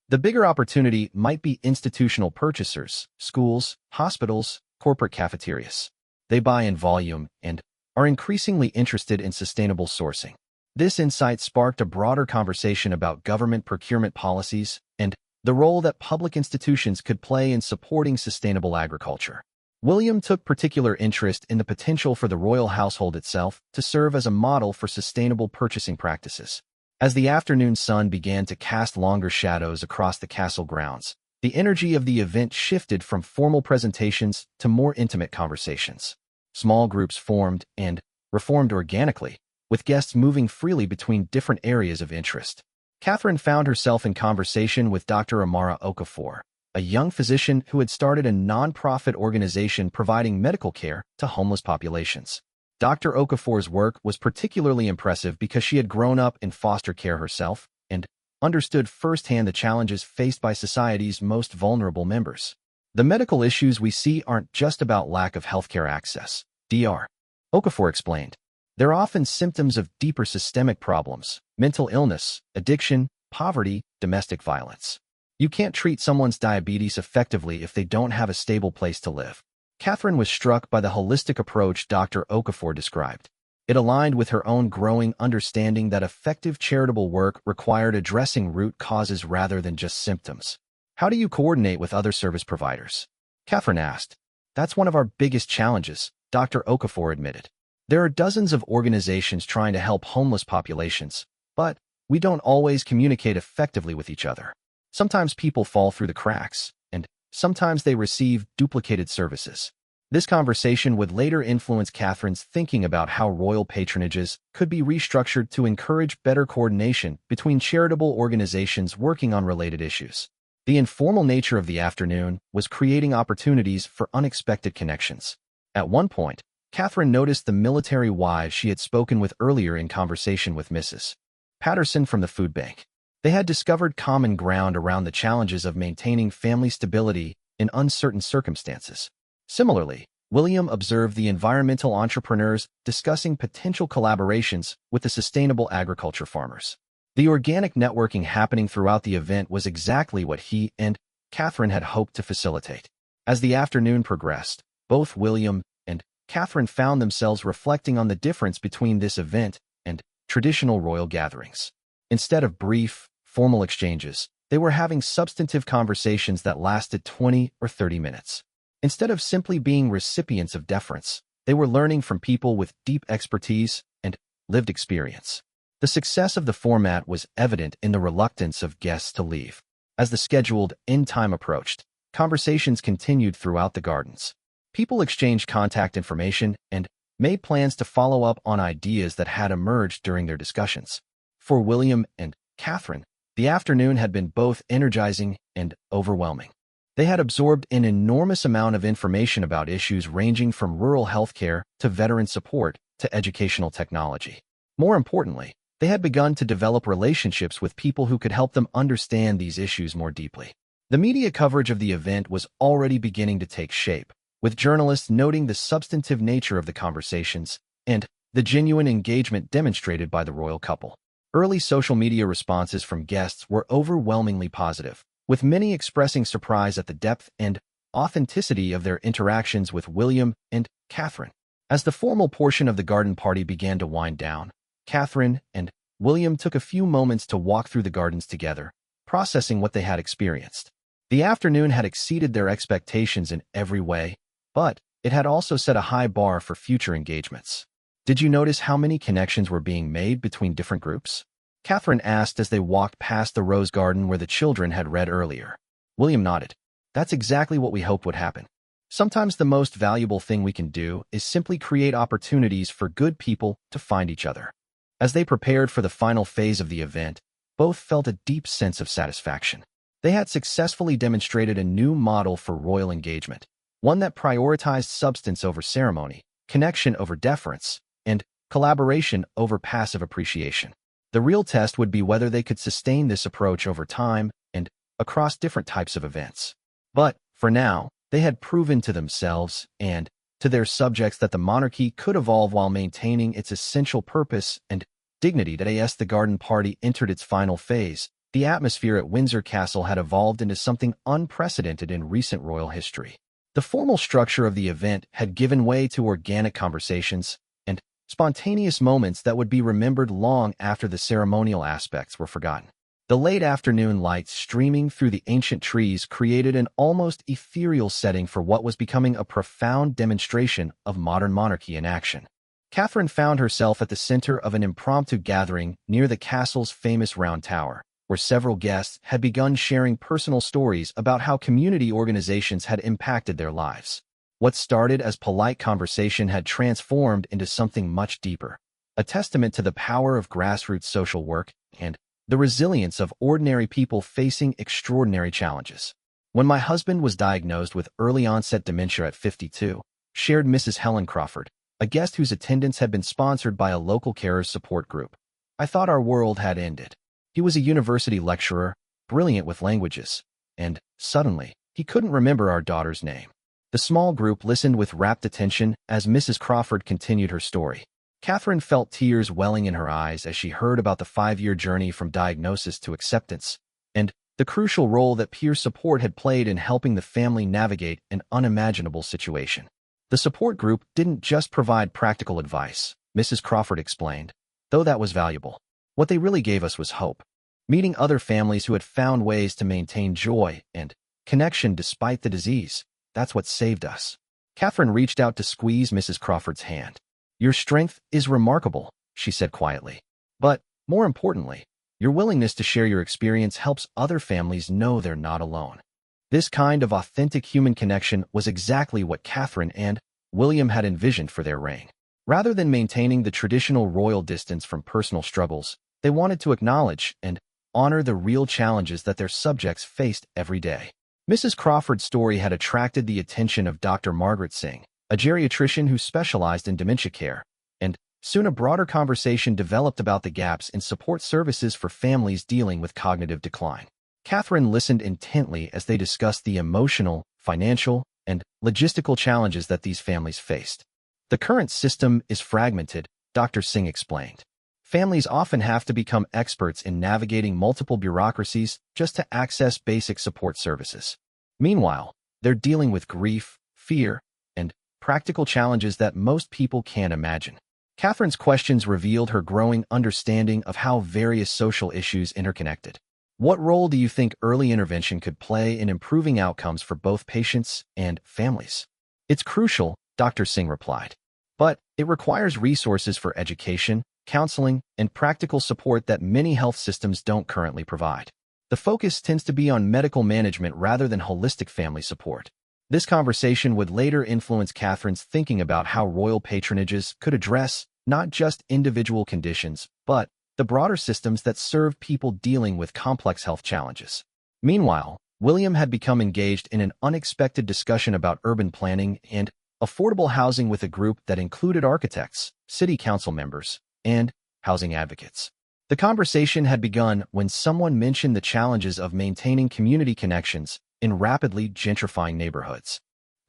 The bigger opportunity might be institutional purchasers, schools, hospitals, corporate cafeterias. They buy in volume and are increasingly interested in sustainable sourcing. This insight sparked a broader conversation about government procurement policies and the role that public institutions could play in supporting sustainable agriculture. William took particular interest in the potential for the royal household itself to serve as a model for sustainable purchasing practices. As the afternoon sun began to cast longer shadows across the castle grounds, the energy of the event shifted from formal presentations to more intimate conversations. Small groups formed and reformed organically, with guests moving freely between different areas of interest. Catherine found herself in conversation with Dr. Amara Okafor, a young physician who had started a non-profit organization providing medical care to homeless populations. Dr. Okafor's work was particularly impressive because she had grown up in foster care herself and understood firsthand the challenges faced by society's most vulnerable members. The medical issues we see aren't just about lack of healthcare access, Dr. Okafor explained. They're often symptoms of deeper systemic problems, mental illness, addiction, poverty, domestic violence. You can't treat someone's diabetes effectively if they don't have a stable place to live. Catherine was struck by the holistic approach Dr. Okafor described. It aligned with her own growing understanding that effective charitable work required addressing root causes rather than just symptoms. How do you coordinate with other service providers? Catherine asked. That's one of our biggest challenges, Dr. Okafor admitted. There are dozens of organizations trying to help homeless populations, but we don't always communicate effectively with each other. Sometimes people fall through the cracks, and sometimes they receive duplicated services. This conversation would later influence Catherine's thinking about how royal patronages could be restructured to encourage better coordination between charitable organizations working on related issues. The informal nature of the afternoon was creating opportunities for unexpected connections. At one point, Catherine noticed the military wives she had spoken with earlier in conversation with Mrs. Patterson from the food bank. They had discovered common ground around the challenges of maintaining family stability in uncertain circumstances. Similarly, William observed the environmental entrepreneurs discussing potential collaborations with the sustainable agriculture farmers. The organic networking happening throughout the event was exactly what he and Catherine had hoped to facilitate. As the afternoon progressed, both William and Catherine found themselves reflecting on the difference between this event and traditional royal gatherings. Instead of brief, formal exchanges, they were having substantive conversations that lasted 20 or 30 minutes. Instead of simply being recipients of deference, they were learning from people with deep expertise and lived experience. The success of the format was evident in the reluctance of guests to leave. As the scheduled end time approached, conversations continued throughout the gardens. People exchanged contact information and made plans to follow up on ideas that had emerged during their discussions. For William and Catherine, the afternoon had been both energizing and overwhelming. They had absorbed an enormous amount of information about issues ranging from rural healthcare to veteran support to educational technology. More importantly, they had begun to develop relationships with people who could help them understand these issues more deeply. The media coverage of the event was already beginning to take shape, with journalists noting the substantive nature of the conversations and the genuine engagement demonstrated by the royal couple. Early social media responses from guests were overwhelmingly positive, with many expressing surprise at the depth and authenticity of their interactions with William and Catherine. As the formal portion of the garden party began to wind down, Catherine and William took a few moments to walk through the gardens together, processing what they had experienced. The afternoon had exceeded their expectations in every way, but it had also set a high bar for future engagements. Did you notice how many connections were being made between different groups? Catherine asked as they walked past the rose garden where the children had read earlier. William nodded. That's exactly what we hoped would happen. Sometimes the most valuable thing we can do is simply create opportunities for good people to find each other. As they prepared for the final phase of the event, both felt a deep sense of satisfaction. They had successfully demonstrated a new model for royal engagement, one that prioritized substance over ceremony, connection over deference, and collaboration over passive appreciation. The real test would be whether they could sustain this approach over time and across different types of events. But, for now, they had proven to themselves and to their subjects that the monarchy could evolve while maintaining its essential purpose and dignity. As the garden party entered its final phase, the atmosphere at Windsor Castle had evolved into something unprecedented in recent royal history. The formal structure of the event had given way to organic conversations and spontaneous moments that would be remembered long after the ceremonial aspects were forgotten. The late afternoon lights streaming through the ancient trees created an almost ethereal setting for what was becoming a profound demonstration of modern monarchy in action. Catherine found herself at the center of an impromptu gathering near the castle's famous round tower, where several guests had begun sharing personal stories about how community organizations had impacted their lives. What started as polite conversation had transformed into something much deeper, a testament to the power of grassroots social work and the resilience of ordinary people facing extraordinary challenges. When my husband was diagnosed with early-onset dementia at 52, shared Mrs. Helen Crawford, a guest whose attendance had been sponsored by a local carers support group, I thought our world had ended. He was a university lecturer, brilliant with languages, and, suddenly, he couldn't remember our daughter's name. The small group listened with rapt attention as Mrs. Crawford continued her story. Catherine felt tears welling in her eyes as she heard about the 5-year journey from diagnosis to acceptance, and the crucial role that peer support had played in helping the family navigate an unimaginable situation. The support group didn't just provide practical advice, Mrs. Crawford explained, though that was valuable. What they really gave us was hope. Meeting other families who had found ways to maintain joy and connection despite the disease, that's what saved us. Catherine reached out to squeeze Mrs. Crawford's hand. Your strength is remarkable, she said quietly. But, more importantly, your willingness to share your experience helps other families know they're not alone. This kind of authentic human connection was exactly what Catherine and William had envisioned for their reign. Rather than maintaining the traditional royal distance from personal struggles, they wanted to acknowledge and honor the real challenges that their subjects faced every day. Mrs. Crawford's story had attracted the attention of Dr. Margaret Singh, a geriatrician who specialized in dementia care, and soon a broader conversation developed about the gaps in support services for families dealing with cognitive decline. Catherine listened intently as they discussed the emotional, financial, and logistical challenges that these families faced. The current system is fragmented, Dr. Singh explained. Families often have to become experts in navigating multiple bureaucracies just to access basic support services. Meanwhile, they're dealing with grief, fear, and practical challenges that most people can't imagine. Catherine's questions revealed her growing understanding of how various social issues interconnected. What role do you think early intervention could play in improving outcomes for both patients and families? It's crucial, Dr. Singh replied. But it requires resources for education, counseling, and practical support that many health systems don't currently provide. The focus tends to be on medical management rather than holistic family support. This conversation would later influence Catherine's thinking about how royal patronages could address not just individual conditions, but the broader systems that serve people dealing with complex health challenges. Meanwhile, William had become engaged in an unexpected discussion about urban planning and affordable housing with a group that included architects, city council members, and housing advocates. The conversation had begun when someone mentioned the challenges of maintaining community connections in rapidly gentrifying neighborhoods.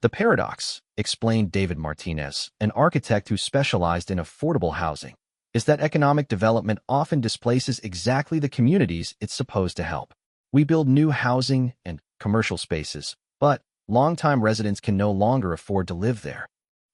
The paradox, explained David Martinez, an architect who specialized in affordable housing, is that economic development often displaces exactly the communities it's supposed to help. We build new housing and commercial spaces, but longtime residents can no longer afford to live there.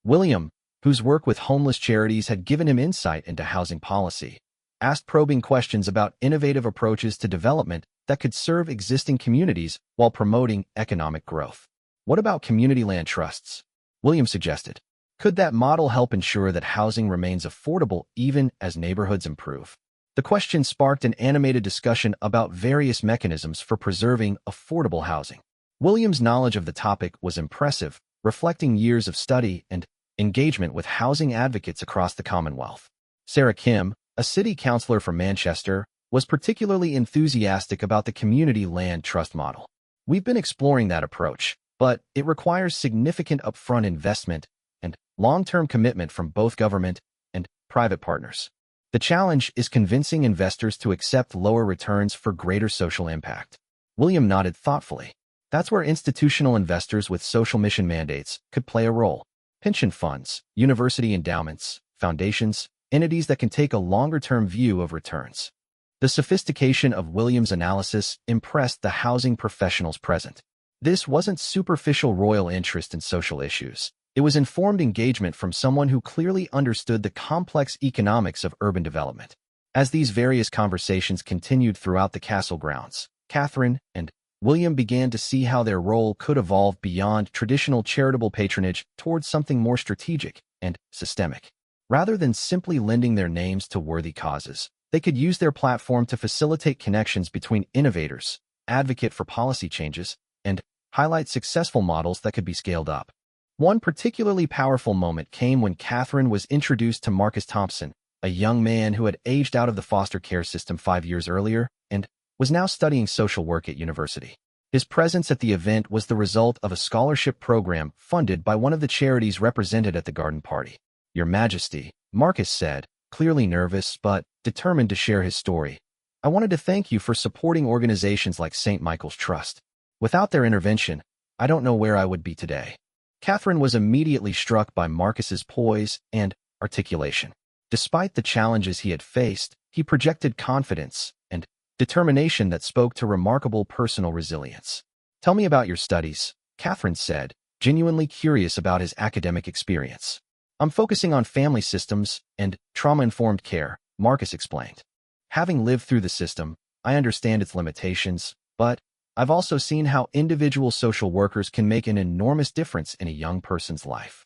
William, whose work with homeless charities had given him insight into housing policy, asked probing questions about innovative approaches to development that could serve existing communities while promoting economic growth. What about community land trusts? William suggested. Could that model help ensure that housing remains affordable even as neighborhoods improve? The question sparked an animated discussion about various mechanisms for preserving affordable housing. William's knowledge of the topic was impressive, reflecting years of study and engagement with housing advocates across the Commonwealth. Sarah Kim, a city councillor from Manchester, was particularly enthusiastic about the community land trust model. We've been exploring that approach, but it requires significant upfront investment and long-term commitment from both government and private partners. The challenge is convincing investors to accept lower returns for greater social impact. William nodded thoughtfully. That's where institutional investors with social mission mandates could play a role. pension funds, university endowments, foundations, entities that can take a longer-term view of returns. The sophistication of Williams' analysis impressed the housing professionals present. This wasn't superficial royal interest in social issues. It was informed engagement from someone who clearly understood the complex economics of urban development. As these various conversations continued throughout the castle grounds, Catherine and William began to see how their role could evolve beyond traditional charitable patronage towards something more strategic and systemic. Rather than simply lending their names to worthy causes, they could use their platform to facilitate connections between innovators, advocate for policy changes, and highlight successful models that could be scaled up. One particularly powerful moment came when Catherine was introduced to Marcus Thompson, a young man who had aged out of the foster care system 5 years earlier and was now studying social work at university. His presence at the event was the result of a scholarship program funded by one of the charities represented at the garden party. "Your Majesty," Marcus said, clearly nervous but determined to share his story. "I wanted to thank you for supporting organizations like St. Michael's Trust. Without their intervention, I don't know where I would be today." Catherine was immediately struck by Marcus's poise and articulation. Despite the challenges he had faced, he projected confidence and determination that spoke to remarkable personal resilience. "Tell me about your studies," Catherine said, genuinely curious about his academic experience. "I'm focusing on family systems and trauma-informed care," Marcus explained. "Having lived through the system, I understand its limitations, but I've also seen how individual social workers can make an enormous difference in a young person's life."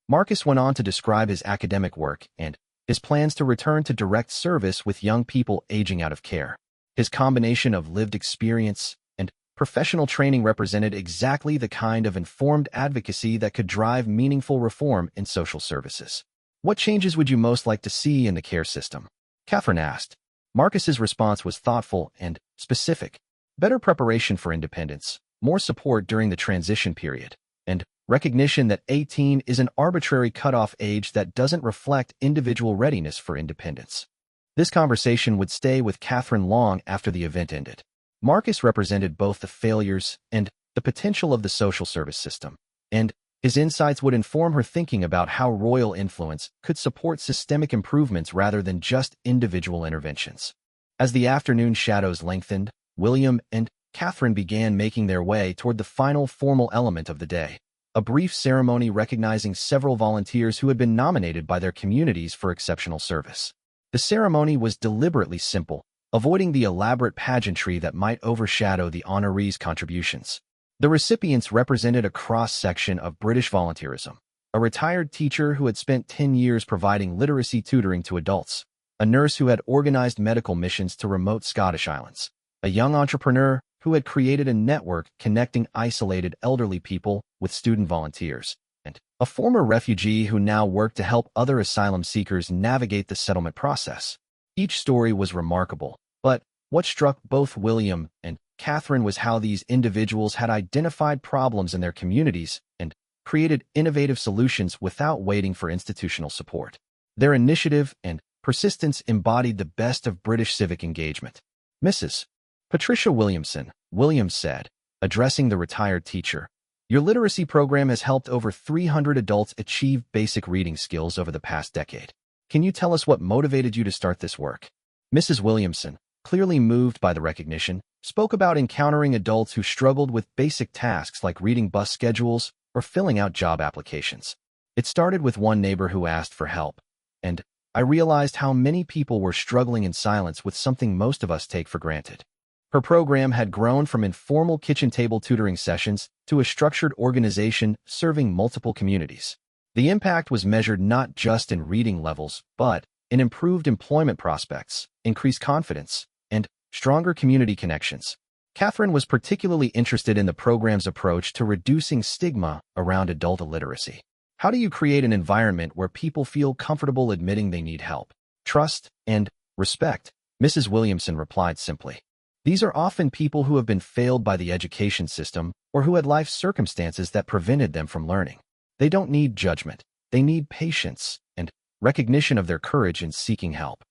Marcus went on to describe his academic work and his plans to return to direct service with young people aging out of care. His combination of lived experience and professional training represented exactly the kind of informed advocacy that could drive meaningful reform in social services. "What changes would you most like to see in the care system?" Catherine asked. Marcus's response was thoughtful and specific. "Better preparation for independence, more support during the transition period, and recognition that 18 is an arbitrary cutoff age that doesn't reflect individual readiness for independence." This conversation would stay with Catherine long after the event ended. Marcus represented both the failures and the potential of the social service system, and his insights would inform her thinking about how royal influence could support systemic improvements rather than just individual interventions. As the afternoon shadows lengthened, William and Catherine began making their way toward the final formal element of the day, a brief ceremony recognizing several volunteers who had been nominated by their communities for exceptional service. The ceremony was deliberately simple, avoiding the elaborate pageantry that might overshadow the honorees' contributions. The recipients represented a cross-section of British volunteerism: a retired teacher who had spent 10 years providing literacy tutoring to adults, a nurse who had organized medical missions to remote Scottish islands, a young entrepreneur who had created a network connecting isolated elderly people with student volunteers, and a former refugee who now worked to help other asylum seekers navigate the settlement process. Each story was remarkable, but what struck both William and Catherine was how these individuals had identified problems in their communities and created innovative solutions without waiting for institutional support. Their initiative and persistence embodied the best of British civic engagement. "Mrs. Patricia Williamson," Williams said, addressing the retired teacher, "your literacy program has helped over 300 adults achieve basic reading skills over the past decade. Can you tell us what motivated you to start this work?" Mrs. Williamson, clearly moved by the recognition, spoke about encountering adults who struggled with basic tasks like reading bus schedules or filling out job applications. "It started with one neighbor who asked for help, and I realized how many people were struggling in silence with something most of us take for granted." Her program had grown from informal kitchen table tutoring sessions to a structured organization serving multiple communities. The impact was measured not just in reading levels, but in improved employment prospects, increased confidence, and stronger community connections. Catherine was particularly interested in the program's approach to reducing stigma around adult illiteracy. "How do you create an environment where people feel comfortable admitting they need help?" "Trust and respect," Mrs. Williamson replied simply. "These are often people who have been failed by the education system or who had life circumstances that prevented them from learning. They don't need judgment. They need patience and recognition of their courage in seeking help."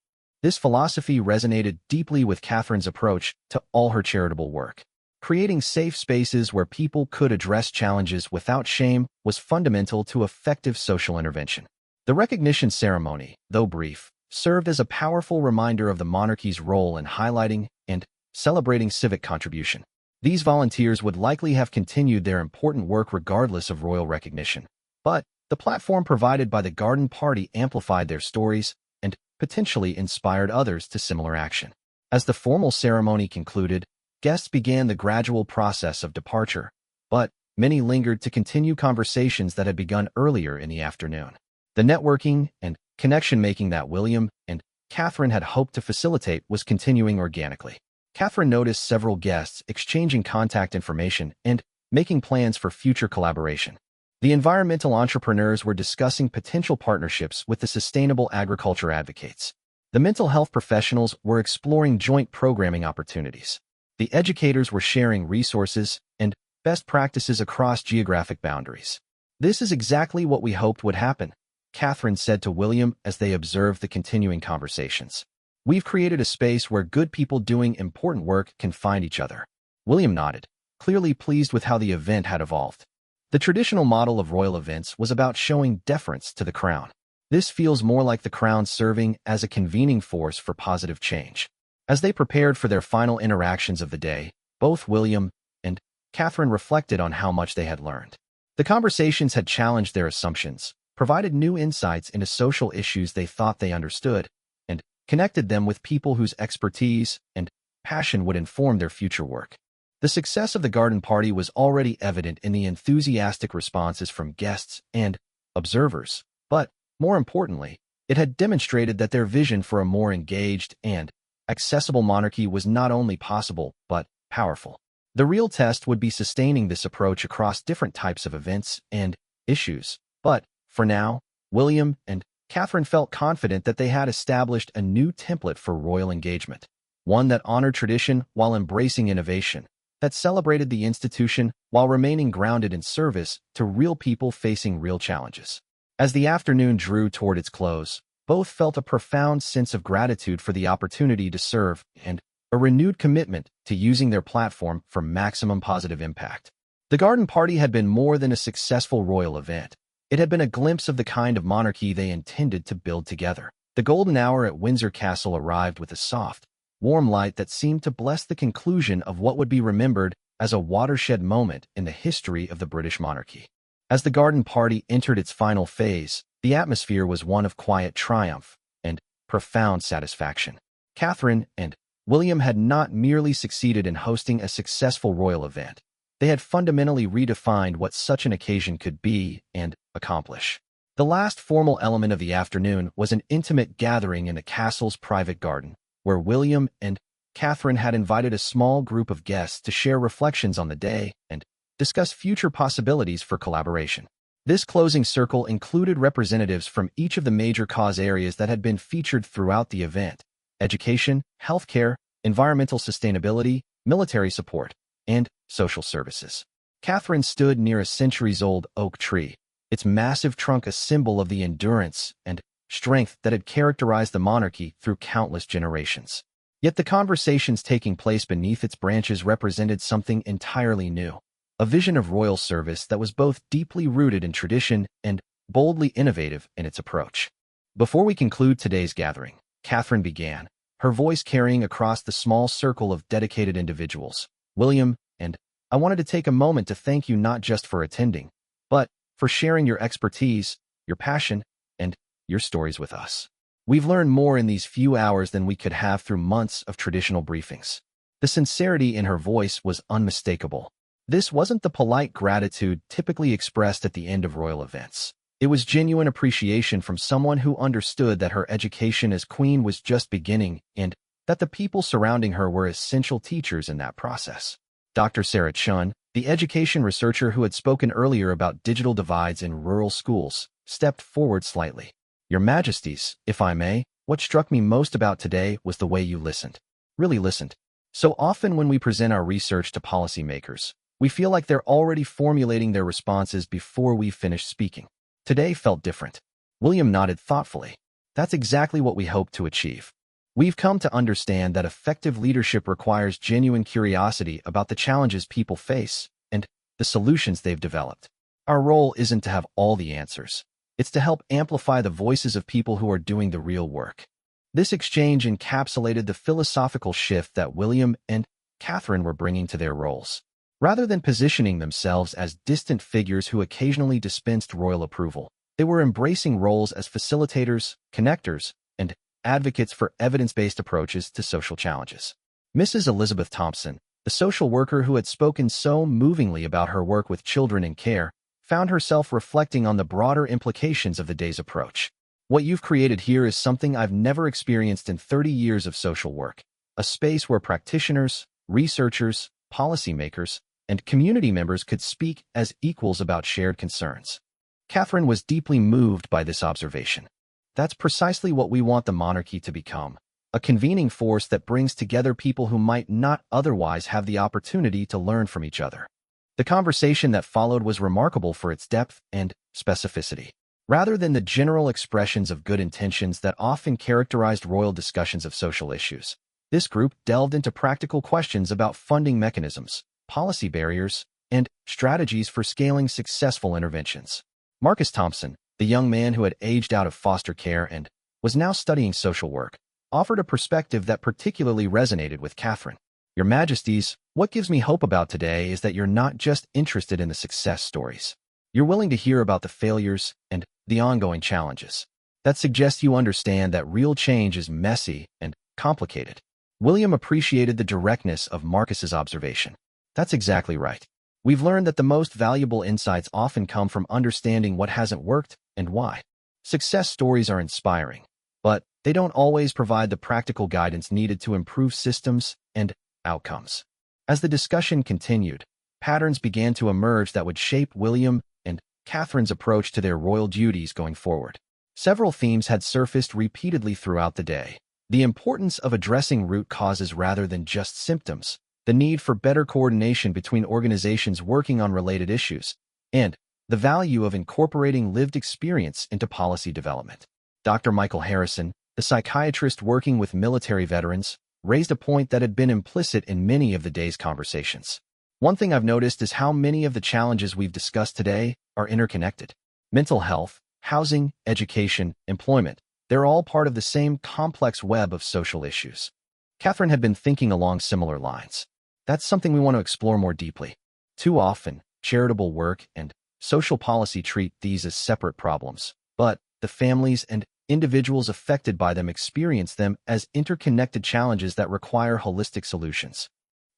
This philosophy resonated deeply with Catherine's approach to all her charitable work. Creating safe spaces where people could address challenges without shame was fundamental to effective social intervention. The recognition ceremony, though brief, served as a powerful reminder of the monarchy's role in highlighting and celebrating civic contribution. These volunteers would likely have continued their important work regardless of royal recognition, but the platform provided by the garden party amplified their stories and potentially inspired others to similar action. As the formal ceremony concluded, guests began the gradual process of departure, but many lingered to continue conversations that had begun earlier in the afternoon. The networking and connection-making that William and Catherine had hoped to facilitate was continuing organically. Catherine noticed several guests exchanging contact information and making plans for future collaboration. The environmental entrepreneurs were discussing potential partnerships with the sustainable agriculture advocates. The mental health professionals were exploring joint programming opportunities. The educators were sharing resources and best practices across geographic boundaries. "This is exactly what we hoped would happen," Catherine said to William as they observed the continuing conversations. "We've created a space where good people doing important work can find each other." William nodded, clearly pleased with how the event had evolved. The traditional model of royal events was about showing deference to the crown. This feels more like the crown serving as a convening force for positive change. As they prepared for their final interactions of the day, both William and Catherine reflected on how much they had learned. The conversations had challenged their assumptions, provided new insights into social issues they thought they understood, and connected them with people whose expertise and passion would inform their future work. The success of the garden party was already evident in the enthusiastic responses from guests and observers, but, more importantly, it had demonstrated that their vision for a more engaged and accessible monarchy was not only possible, but powerful. The real test would be sustaining this approach across different types of events and issues. But, for now, William and Catherine felt confident that they had established a new template for royal engagement, one that honored tradition while embracing innovation, that celebrated the institution while remaining grounded in service to real people facing real challenges. As the afternoon drew toward its close, both felt a profound sense of gratitude for the opportunity to serve and a renewed commitment to using their platform for maximum positive impact. The garden party had been more than a successful royal event. It had been a glimpse of the kind of monarchy they intended to build together. The golden hour at Windsor Castle arrived with a soft, warm light that seemed to bless the conclusion of what would be remembered as a watershed moment in the history of the British monarchy. As the garden party entered its final phase, the atmosphere was one of quiet triumph and profound satisfaction. Catherine and William had not merely succeeded in hosting a successful royal event. They had fundamentally redefined what such an occasion could be and accomplish. The last formal element of the afternoon was an intimate gathering in the castle's private garden, where William and Catherine had invited a small group of guests to share reflections on the day and discuss future possibilities for collaboration. This closing circle included representatives from each of the major cause areas that had been featured throughout the event: education, healthcare, environmental sustainability, military support, and social services. Catherine stood near a centuries-old oak tree, its massive trunk a symbol of the endurance and strength that had characterized the monarchy through countless generations. Yet the conversations taking place beneath its branches represented something entirely new. A vision of royal service that was both deeply rooted in tradition and boldly innovative in its approach. Before we conclude today's gathering, Catherine began, her voice carrying across the small circle of dedicated individuals. "William, and I wanted to take a moment to thank you not just for attending, but for sharing your expertise, your passion, and your stories with us. We've learned more in these few hours than we could have through months of traditional briefings." The sincerity in her voice was unmistakable. This wasn't the polite gratitude typically expressed at the end of royal events. It was genuine appreciation from someone who understood that her education as queen was just beginning and that the people surrounding her were essential teachers in that process. Dr. Sarah Chun, the education researcher who had spoken earlier about digital divides in rural schools, stepped forward slightly. "Your Majesties, if I may, what struck me most about today was the way you listened. Really listened. So often when we present our research to policymakers, we feel like they're already formulating their responses before we've finished speaking. Today felt different." William nodded thoughtfully. "That's exactly what we hope to achieve. We've come to understand that effective leadership requires genuine curiosity about the challenges people face and the solutions they've developed. Our role isn't to have all the answers. It's to help amplify the voices of people who are doing the real work. This exchange encapsulated the philosophical shift that William and Catherine were bringing to their roles. Rather than positioning themselves as distant figures who occasionally dispensed royal approval, they were embracing roles as facilitators, connectors, and advocates for evidence-based approaches to social challenges. Mrs. Elizabeth Thompson, the social worker who had spoken so movingly about her work with children in care, found herself reflecting on the broader implications of the day's approach. What you've created here is something I've never experienced in 30 years of social work, a space where practitioners, researchers, policymakers, and community members could speak as equals about shared concerns. Catherine was deeply moved by this observation. That's precisely what we want the monarchy to become, a convening force that brings together people who might not otherwise have the opportunity to learn from each other. The conversation that followed was remarkable for its depth and specificity. Rather than the general expressions of good intentions that often characterized royal discussions of social issues, this group delved into practical questions about funding mechanisms, policy barriers, and strategies for scaling successful interventions. Marcus Thompson, the young man who had aged out of foster care and was now studying social work, offered a perspective that particularly resonated with Catherine. Your Majesties, what gives me hope about today is that you're not just interested in the success stories. You're willing to hear about the failures and the ongoing challenges. That suggests you understand that real change is messy and complicated. William appreciated the directness of Marcus's observation. That's exactly right. We've learned that the most valuable insights often come from understanding what hasn't worked and why. Success stories are inspiring, but they don't always provide the practical guidance needed to improve systems and outcomes. As the discussion continued, patterns began to emerge that would shape William and Catherine's approach to their royal duties going forward. Several themes had surfaced repeatedly throughout the day. The importance of addressing root causes rather than just symptoms, the need for better coordination between organizations working on related issues, and the value of incorporating lived experience into policy development. Dr. Michael Harrison, the psychiatrist working with military veterans, raised a point that had been implicit in many of the day's conversations. One thing I've noticed is how many of the challenges we've discussed today are interconnected. Mental health, housing, education, employment, they're all part of the same complex web of social issues. Catherine had been thinking along similar lines. That's something we want to explore more deeply. Too often, charitable work and social policy treat these as separate problems, but the families and individuals affected by them experience them as interconnected challenges that require holistic solutions.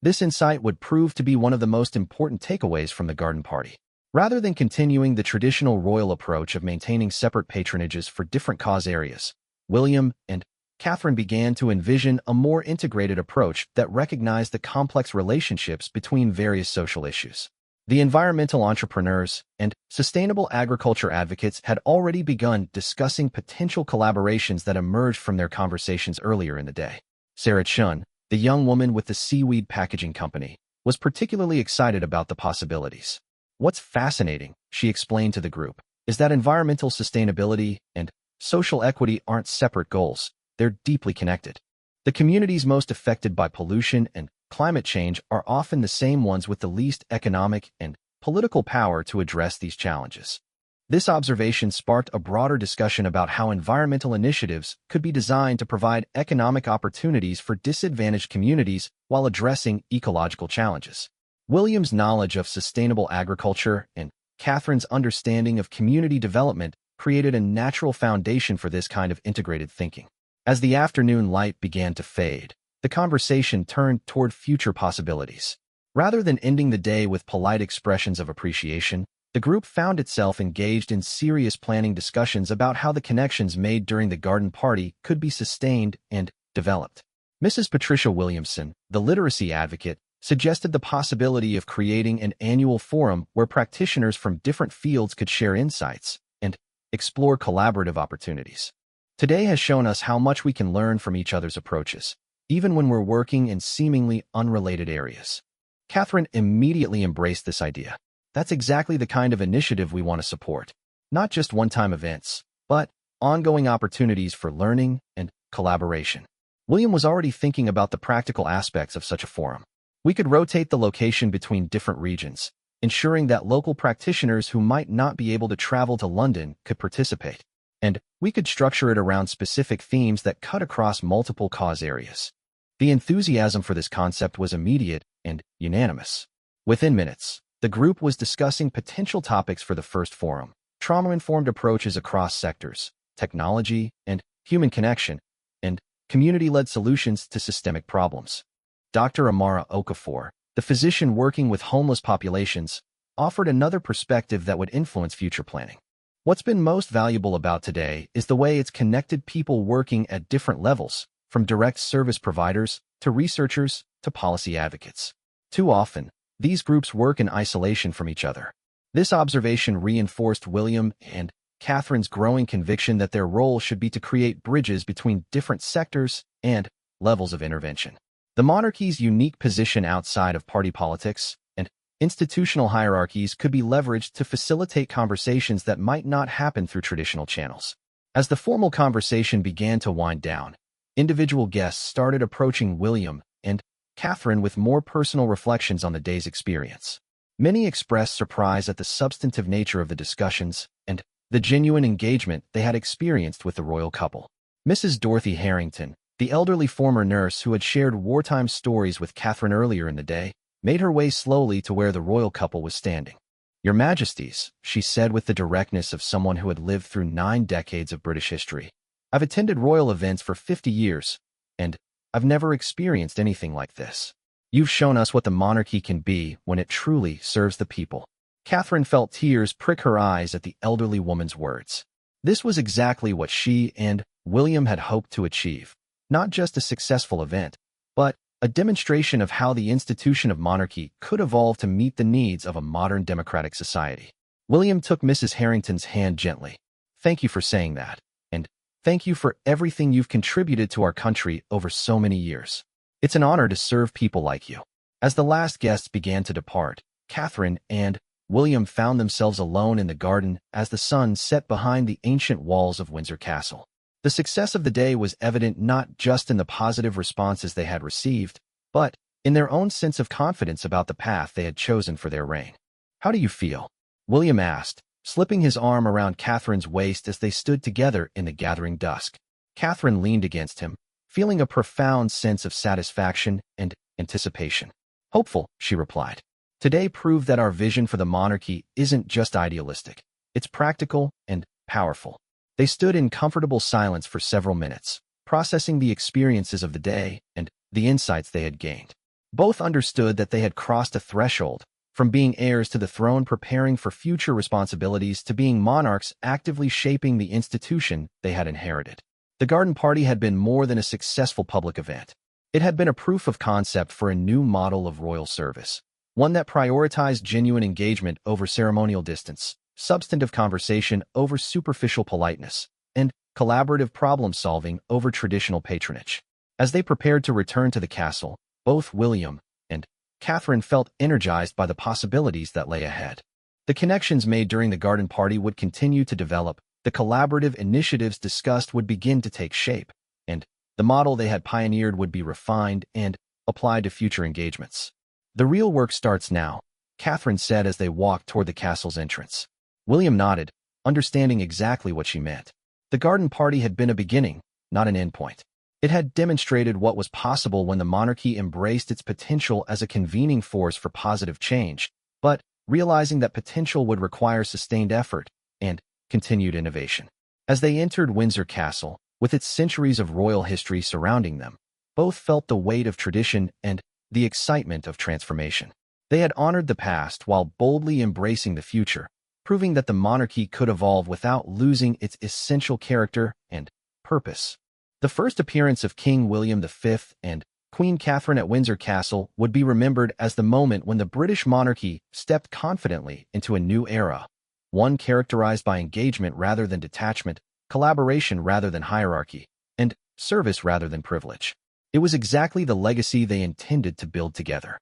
This insight would prove to be one of the most important takeaways from the garden party. Rather than continuing the traditional royal approach of maintaining separate patronages for different cause areas, William and Catherine began to envision a more integrated approach that recognized the complex relationships between various social issues. The environmental entrepreneurs and sustainable agriculture advocates had already begun discussing potential collaborations that emerged from their conversations earlier in the day. Sarah Chun, the young woman with the seaweed packaging company, was particularly excited about the possibilities. What's fascinating, she explained to the group, is that environmental sustainability and social equity aren't separate goals, they're deeply connected. The communities most affected by pollution and climate change are often the same ones with the least economic and political power to address these challenges. This observation sparked a broader discussion about how environmental initiatives could be designed to provide economic opportunities for disadvantaged communities while addressing ecological challenges. William's knowledge of sustainable agriculture and Catherine's understanding of community development created a natural foundation for this kind of integrated thinking. As the afternoon light began to fade, the conversation turned toward future possibilities. Rather than ending the day with polite expressions of appreciation, the group found itself engaged in serious planning discussions about how the connections made during the garden party could be sustained and developed. Mrs. Patricia Williamson, the literacy advocate, suggested the possibility of creating an annual forum where practitioners from different fields could share insights and explore collaborative opportunities. Today has shown us how much we can learn from each other's approaches, even when we're working in seemingly unrelated areas. Catherine immediately embraced this idea. That's exactly the kind of initiative we want to support. Not just one-time events, but ongoing opportunities for learning and collaboration. William was already thinking about the practical aspects of such a forum. We could rotate the location between different regions, ensuring that local practitioners who might not be able to travel to London could participate. And we could structure it around specific themes that cut across multiple cause areas. The enthusiasm for this concept was immediate and unanimous. Within minutes, the group was discussing potential topics for the first forum: trauma-informed approaches across sectors, technology and human connection, and community-led solutions to systemic problems. Dr. Amara Okafor, the physician working with homeless populations, offered another perspective that would influence future planning. What's been most valuable about today is the way it's connected people working at different levels, from direct service providers to researchers to policy advocates. Too often, these groups work in isolation from each other. This observation reinforced William and Catherine's growing conviction that their role should be to create bridges between different sectors and levels of intervention. The monarchy's unique position outside of party politics and institutional hierarchies could be leveraged to facilitate conversations that might not happen through traditional channels. As the formal conversation began to wind down, individual guests started approaching William and Catherine with more personal reflections on the day's experience. Many expressed surprise at the substantive nature of the discussions and the genuine engagement they had experienced with the royal couple. Mrs. Dorothy Harrington, the elderly former nurse who had shared wartime stories with Catherine earlier in the day, made her way slowly to where the royal couple was standing. "Your Majesties," she said with the directness of someone who had lived through 9 decades of British history, "I've attended royal events for 50 years, and I've never experienced anything like this. You've shown us what the monarchy can be when it truly serves the people." Catherine felt tears prick her eyes at the elderly woman's words. This was exactly what she and William had hoped to achieve. Not just a successful event, but a demonstration of how the institution of monarchy could evolve to meet the needs of a modern democratic society. William took Mrs. Harrington's hand gently. "Thank you for saying that, and thank you for everything you've contributed to our country over so many years. It's an honor to serve people like you." As the last guests began to depart, Catherine and William found themselves alone in the garden as the sun set behind the ancient walls of Windsor Castle. The success of the day was evident not just in the positive responses they had received, but in their own sense of confidence about the path they had chosen for their reign. "How do you feel?" William asked, slipping his arm around Catherine's waist as they stood together in the gathering dusk. Catherine leaned against him, feeling a profound sense of satisfaction and anticipation. "Hopeful," she replied. "Today proved that our vision for the monarchy isn't just idealistic. It's practical and powerful." They stood in comfortable silence for several minutes, processing the experiences of the day and the insights they had gained. Both understood that they had crossed a threshold, from being heirs to the throne preparing for future responsibilities to being monarchs actively shaping the institution they had inherited. The garden party had been more than a successful public event. It had been a proof of concept for a new model of royal service, one that prioritized genuine engagement over ceremonial distance, substantive conversation over superficial politeness, and collaborative problem-solving over traditional patronage. As they prepared to return to the castle, both William and Catherine felt energized by the possibilities that lay ahead. The connections made during the garden party would continue to develop, the collaborative initiatives discussed would begin to take shape, and the model they had pioneered would be refined and applied to future engagements. "The real work starts now," Catherine said as they walked toward the castle's entrance. William nodded, understanding exactly what she meant. The garden party had been a beginning, not an endpoint. It had demonstrated what was possible when the monarchy embraced its potential as a convening force for positive change, but realizing that potential would require sustained effort and continued innovation. As they entered Windsor Castle, with its centuries of royal history surrounding them, both felt the weight of tradition and the excitement of transformation. They had honored the past while boldly embracing the future, proving that the monarchy could evolve without losing its essential character and purpose. The first appearance of King William V and Queen Catherine at Windsor Castle would be remembered as the moment when the British monarchy stepped confidently into a new era, one characterized by engagement rather than detachment, collaboration rather than hierarchy, and service rather than privilege. It was exactly the legacy they intended to build together.